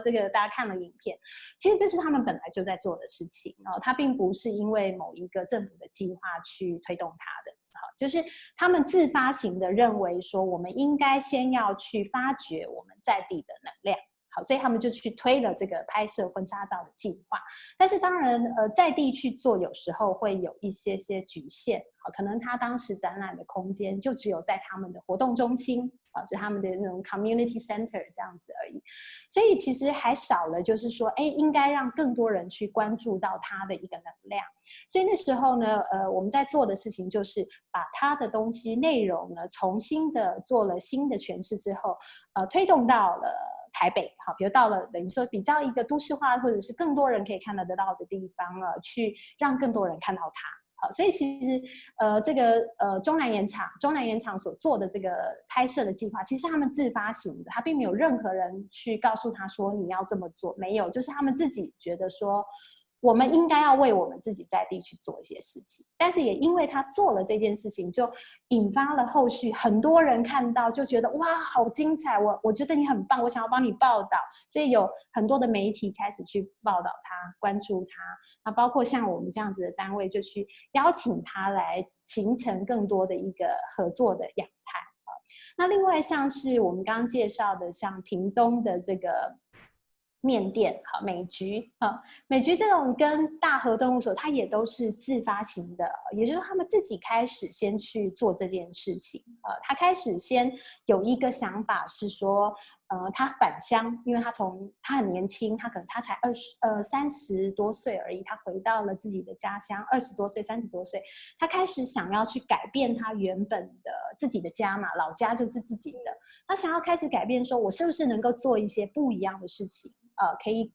这个大家看了影片，其实这是他们本来就在做的事情，它并不是因为某一个政府的计划去推动它的，就是他们自发型的认为说，我们应该先要去发掘我们在地的能量。好，所以他们就去推了这个拍摄婚纱照的计划，但是当然，在地去做有时候会有一些局限，好，可能他当时展览的空间就只有在他们的活动中心，啊，就他们的那种 community center 这样子而已，所以其实还少了，就是说，应该让更多人去关注到他的一个能量，所以那时候呢，我们在做的事情就是把他的东西内容呢，重新的做了新的诠释之后，推动到了台北，好，比如到了等于说比较一个都市化或者是更多人可以看得到的地方了，去让更多人看到它。好，所以其实这个中南盐场所做的这个拍摄的计划，其实是他们自发型的，他并没有任何人去告诉他说你要这么做，没有，就是他们自己觉得说，我们应该要为我们自己在地去做一些事情，但是也因为他做了这件事情，就引发了后续很多人看到就觉得哇好精彩，我觉得你很棒，我想要帮你报道，所以有很多的媒体开始去报道他，关注他，那包括像我们这样子的单位就去邀请他来形成更多的一个合作的样态。那另外像是我们刚刚介绍的像屏东的这个面店，好，美菊，美菊这种跟大和动物所，它也都是自发型的，也就是他们自己开始先去做这件事情，他开始先有一个想法是说，他返乡，因为他很年轻，他可能他才30多岁而已，他回到了自己的家乡，20多岁、30多岁，他开始想要去改变他原本的自己的家嘛，老家就是自己的，他想要开始改变，说我是不是能够做一些不一样的事情。可以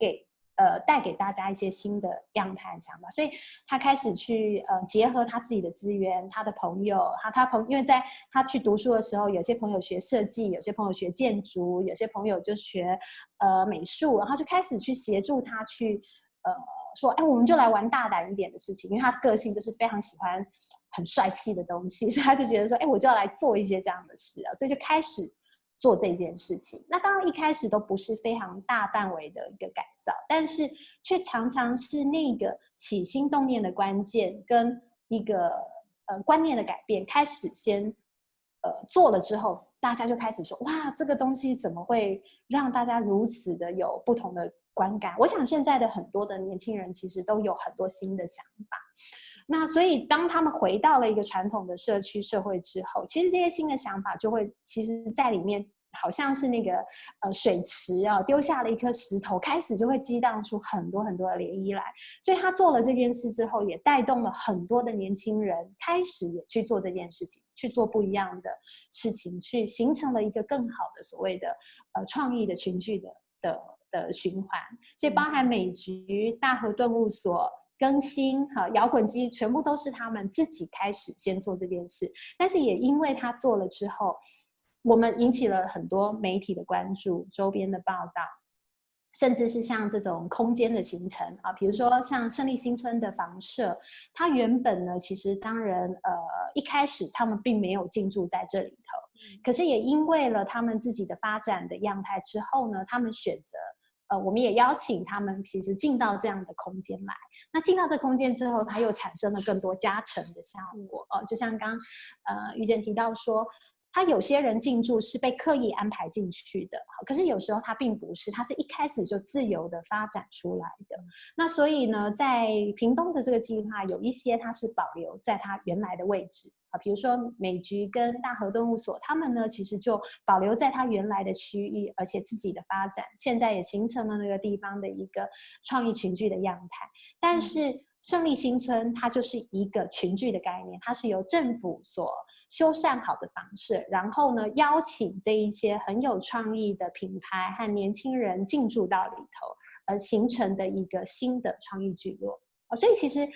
带给大家一些新的样态想法，所以他开始去结合他自己的资源，他的朋友，因为在他去读书的时候，有些朋友学设计，有些朋友学建筑，有些朋友就学美术，然后就开始去协助他去说，我们就来玩大胆一点的事情，因为他个性就是非常喜欢很帅气的东西，所以他就觉得说，我就要来做一些这样的事啊，所以就开始做这件事情。那当然一开始都不是非常大范围的一个改造，但是却常常是那个起心动念的关键跟一个观念的改变开始先做了之后，大家就开始说，哇，这个东西怎么会让大家如此的有不同的观感。我想现在的很多的年轻人其实都有很多新的想法，那所以当他们回到了一个传统的社区社会之后，其实这些新的想法就会其实在里面好像是那个水池啊，丢下了一颗石头，开始就会激荡出很多很多的涟漪来。所以他做了这件事之后，也带动了很多的年轻人开始也去做这件事情，去做不一样的事情，去形成了一个更好的所谓的创意的群聚的循环。所以包含美菊、大和动物所、更新、摇滚机，全部都是他们自己开始先做这件事。但是也因为他做了之后，我们引起了很多媒体的关注，周边的报道，甚至是像这种空间的形成啊，比如说像胜利新村的房舍，它原本呢，其实当然一开始他们并没有进驻在这里头，可是也因为了他们自己的发展的样态之后呢，他们选择。我们也邀请他们，其实进到这样的空间来。那进到这空间之后，它又产生了更多加成的效果。就像刚玉见提到说，他有些人进驻是被刻意安排进去的，可是有时候他并不是，他是一开始就自由的发展出来的。那所以呢，在屏东的这个计划，有一些它是保留在它原来的位置。比如说美局跟大和动物所，他们呢其实就保留在它原来的区域，而且自己的发展，现在也形成了那个地方的一个创意群聚的样态。但是胜利新村它就是一个群聚的概念，它是由政府所修缮好的房舍，然后呢邀请这一些很有创意的品牌和年轻人进驻到里头，而形成的一个新的创意聚落。所以其实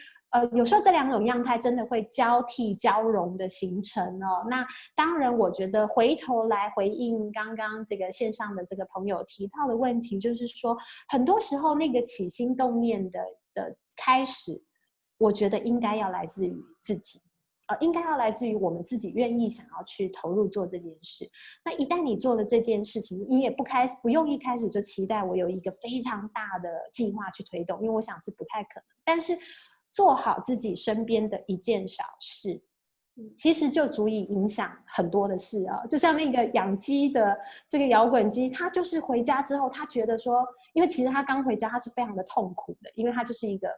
有时候这两种样态真的会交替交融的形成哦。那当然，我觉得回头来回应刚刚这个线上的这个朋友提到的问题，就是说，很多时候那个起心动念的开始，我觉得应该要来自于自己。应该要来自于我们自己愿意想要去投入做这件事。那一旦你做了这件事情，你也不用一开始就期待我有一个非常大的计划去推动，因为我想是不太可能。但是做好自己身边的一件小事，其实就足以影响很多的事啊。就像那个养鸡的这个摇滚鸡，他就是回家之后，他觉得说，因为其实他刚回家，他是非常的痛苦的，因为他就是一个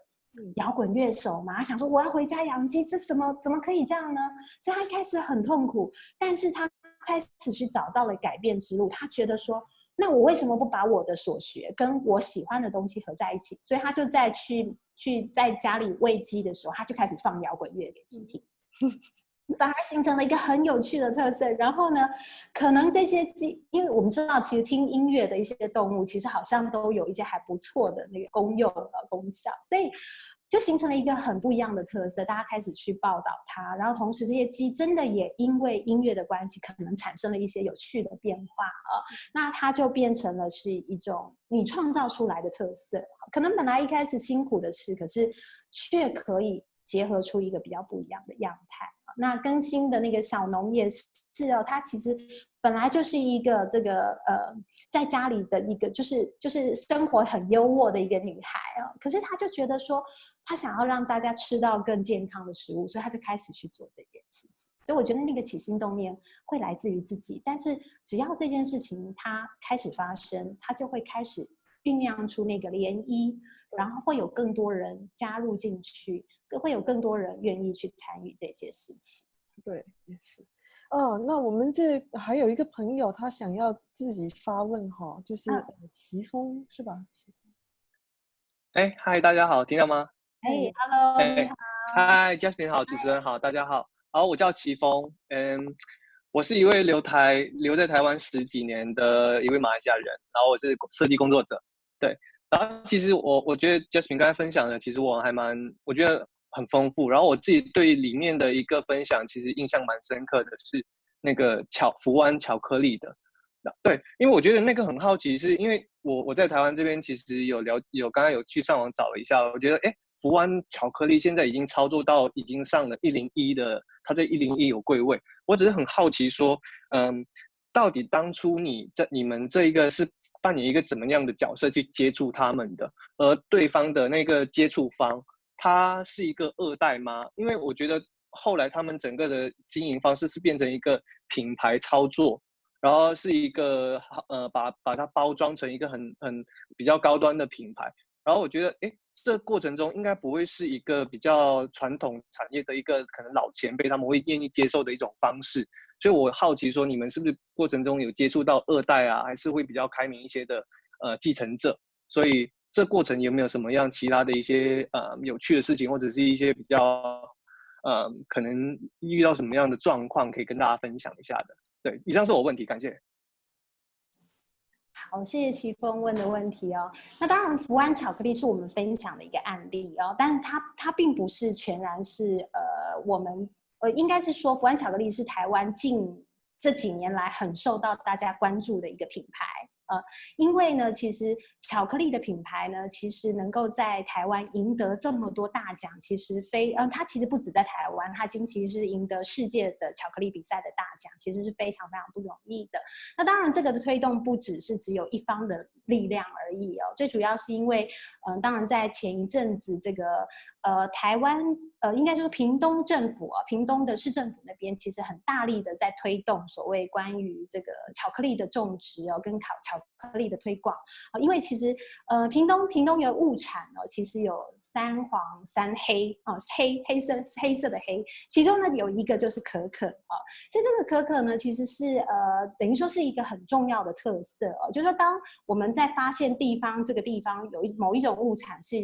摇滚乐手嘛，他想说我要回家养鸡，这怎么可以这样呢？所以他一开始很痛苦，但是他开始去找到了改变之路。他觉得说，那我为什么不把我的所学跟我喜欢的东西合在一起？所以他就在去在家里喂鸡的时候，他就开始放摇滚乐给鸡听。反而形成了一个很有趣的特色。然后呢，可能这些鸡，因为我们知道，其实听音乐的一些动物，其实好像都有一些还不错的那个功效，所以就形成了一个很不一样的特色。大家开始去报道它，然后同时这些鸡真的也因为音乐的关系，可能产生了一些有趣的变化那它就变成了是一种你创造出来的特色。可能本来一开始辛苦的事，可是却可以结合出一个比较不一样的样态。那更新的那个小农也是它其实本来就是一个这个在家里的一个就是生活很优渥的一个女孩可是她就觉得说，她想要让大家吃到更健康的食物，所以她就开始去做这件事情。所以我觉得那个起心动念会来自于自己，但是只要这件事情它开始发生，它就会开始酝酿出那个涟漪，然后会有更多人加入进去，会有更多人愿意去参与这些事情。对，也是。那我们这还有一个朋友，他想要自己发问哈，就是齐峰是吧？嗨，大家好，听到吗？Hello，你好。嗨 Jasmine 好，主持人好，大家好。好，我叫齐峰，我是一位留在台湾10几年的一位马来西亚人，然后我是设计工作者，对。然后其实我觉得 Jasmine 刚才分享的，其实我觉得很丰富。然后我自己对里面的一个分享，其实印象蛮深刻的是那个福湾巧克力的。对，因为我觉得那个很好奇，是因为我在台湾这边其实刚刚有去上网找了一下，我觉得福湾巧克力现在已经操作到已经上了101的，它在101有柜位。我只是很好奇说，到底当初你们这一个是扮演一个怎么样的角色去接触他们的？而对方的那个接触方，他是一个2代吗？因为我觉得后来他们整个的经营方式是变成一个品牌操作。然后是一个把它包装成一个很比较高端的品牌，然后我觉得这过程中应该不会是一个比较传统产业的一个可能老前辈他们会愿意接受的一种方式，所以我好奇说你们是不是过程中有接触到2代啊，还是会比较开明一些的继承者，所以这过程有没有什么样其他的一些有趣的事情，或者是一些比较可能遇到什么样的状况可以跟大家分享一下的？对，以上是我问题，感谢。好，谢谢齐峰问的问题哦。那当然，福湾巧克力是我们分享的一个案例哦，但是它并不是全然是我们应该是说福湾巧克力是台湾近这几年来很受到大家关注的一个品牌。因为呢，其实巧克力的品牌呢，其实能够在台湾赢得这么多大奖，其实它其实不止在台湾，它其实是赢得世界的巧克力比赛的大奖，其实是非常非常不容易的。那当然，这个的推动不只是只有一方的力量而已哦，最主要是因为，当然在前一阵子这个台湾应该就是屏东政府啊，屏东的市政府那边其实很大力的在推动所谓关于这个巧克力的种植哦，跟巧克力的推广啊，因为其实屏东有物产哦，其实有三黄三黑啊，黑色的黑，其中呢有一个就是可可啊，所以这个可可呢其实是等于说是一个很重要的特色哦，就是说当我们在发现这个地方有某一种物产是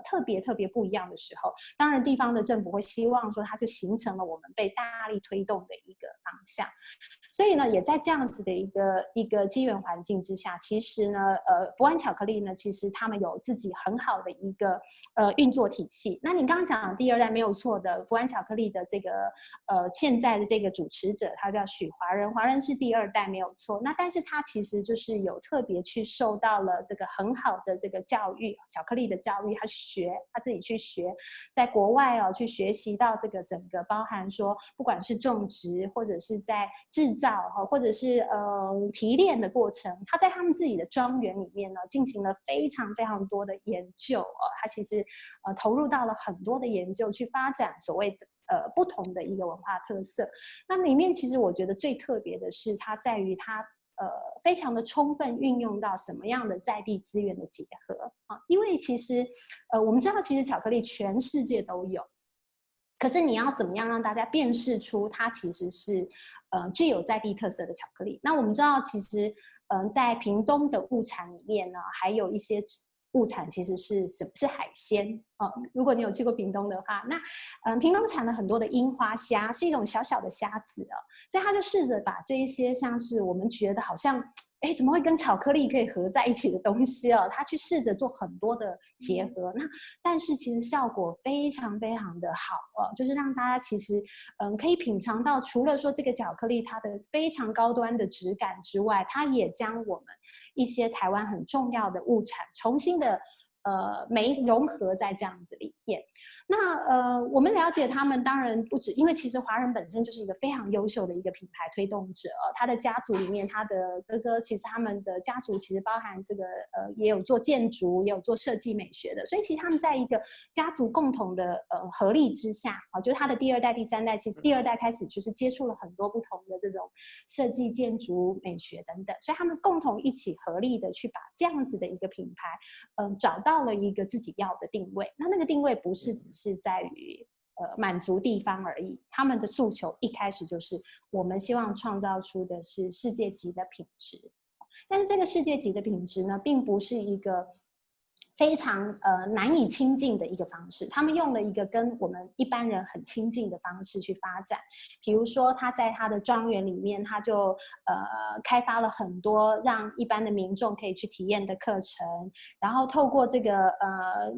特别不一样的时候，当然地方的政府会希望说它就形成了我们被大力推动的一个方向。所以呢，也在这样子的一个机缘环境之下，其实呢，福安巧克力呢，其实他们有自己很好的一个运作体系。那你刚刚讲的第二代没有错的，福安巧克力的这个现在的这个主持者，他叫许华仁，华仁是第二代没有错。那但是他其实就是有特别去受到了这个很好的这个教育，巧克力的教育，他自己去学，在国外哦去学习到这个整个包含说，不管是种植或者是在制造或者是提炼的过程，他在他们自己的庄园里面呢进行了非常非常多的研究他其实投入到了很多的研究去发展所谓的不同的一个文化特色。那里面其实我觉得最特别的是它在于它非常的充分运用到什么样的在地资源的结合啊？因为其实我们知道其实巧克力全世界都有，可是你要怎么样让大家辨识出它其实是具有在地特色的巧克力？那我们知道其实在屏东的物产里面呢，还有一些物产其实是海鲜如果你有去过屏东的话，那屏东产了很多的樱花虾，是一种小小的虾子所以他就试着把这一些像是我们觉得好像怎么会跟巧克力可以合在一起的东西他去试着做很多的结合，那但是其实效果非常非常的好就是让大家其实可以品尝到，除了说这个巧克力它的非常高端的质感之外，它也将我们一些台湾很重要的物产重新的融合在这样子里面。那我们了解他们当然不止，因为其实华人本身就是一个非常优秀的一个品牌推动者他的家族里面，他的哥哥其实他们的家族其实包含这个也有做建筑，也有做设计美学的，所以其实他们在一个家族共同的合力之下就是他的第二代第三代，其实第二代开始就是接触了很多不同的这种设计建筑美学等等，所以他们共同一起合力的去把这样子的一个品牌找到了一个自己要的定位。那个定位不是只是在于满足地方而已，他们的诉求一开始就是我们希望创造出的是世界级的品质。但是这个世界级的品质呢，并不是一个非常难以亲近的一个方式，他们用了一个跟我们一般人很亲近的方式去发展。比如说他在他的庄园里面，他就开发了很多让一般的民众可以去体验的课程，然后透过这个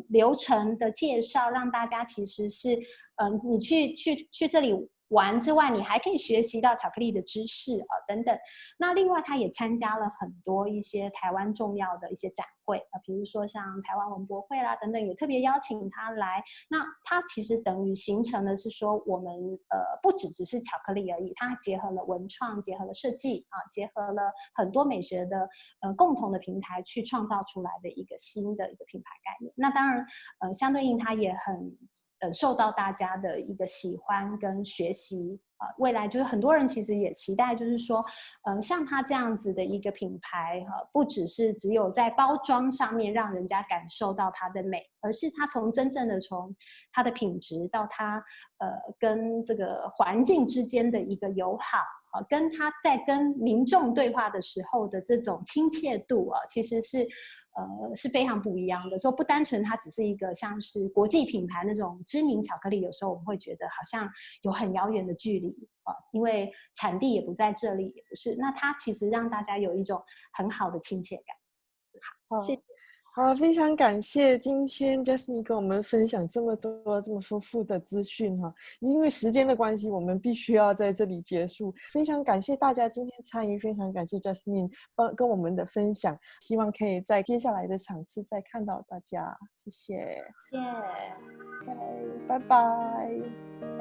流程的介绍，让大家其实是你去这里玩之外，你还可以学习到巧克力的知识等等。那另外他也参加了很多一些台湾重要的一些展会比如说像台湾文博会啦等等，也特别邀请他来。那他其实等于形成的是说，我们不只是巧克力而已，它结合了文创，结合了设计结合了很多美学的共同的平台，去创造出来的一个新的一个品牌概念。那当然相对应它也很受到大家的一个喜欢跟学习未来就是很多人其实也期待，就是说像它这样子的一个品牌不只有在包装上面让人家感受到它的美，而是它真正的从它的品质到它跟这个环境之间的一个友好跟它在跟民众对话的时候的这种亲切度其实是非常不一样的。说不单纯它只是一个像是国际品牌那种知名巧克力，有时候我们会觉得好像有很遥远的距离因为产地也不在这里，也不是。那它其实让大家有一种很好的亲切感。好，谢谢。好，非常感谢今天 Jasmine 跟我们分享这么多这么丰富的资讯哈。因为时间的关系，我们必须要在这里结束。非常感谢大家今天参与，非常感谢 Jasmine 跟我们的分享，希望可以在接下来的场次再看到大家，谢谢，谢谢。拜拜。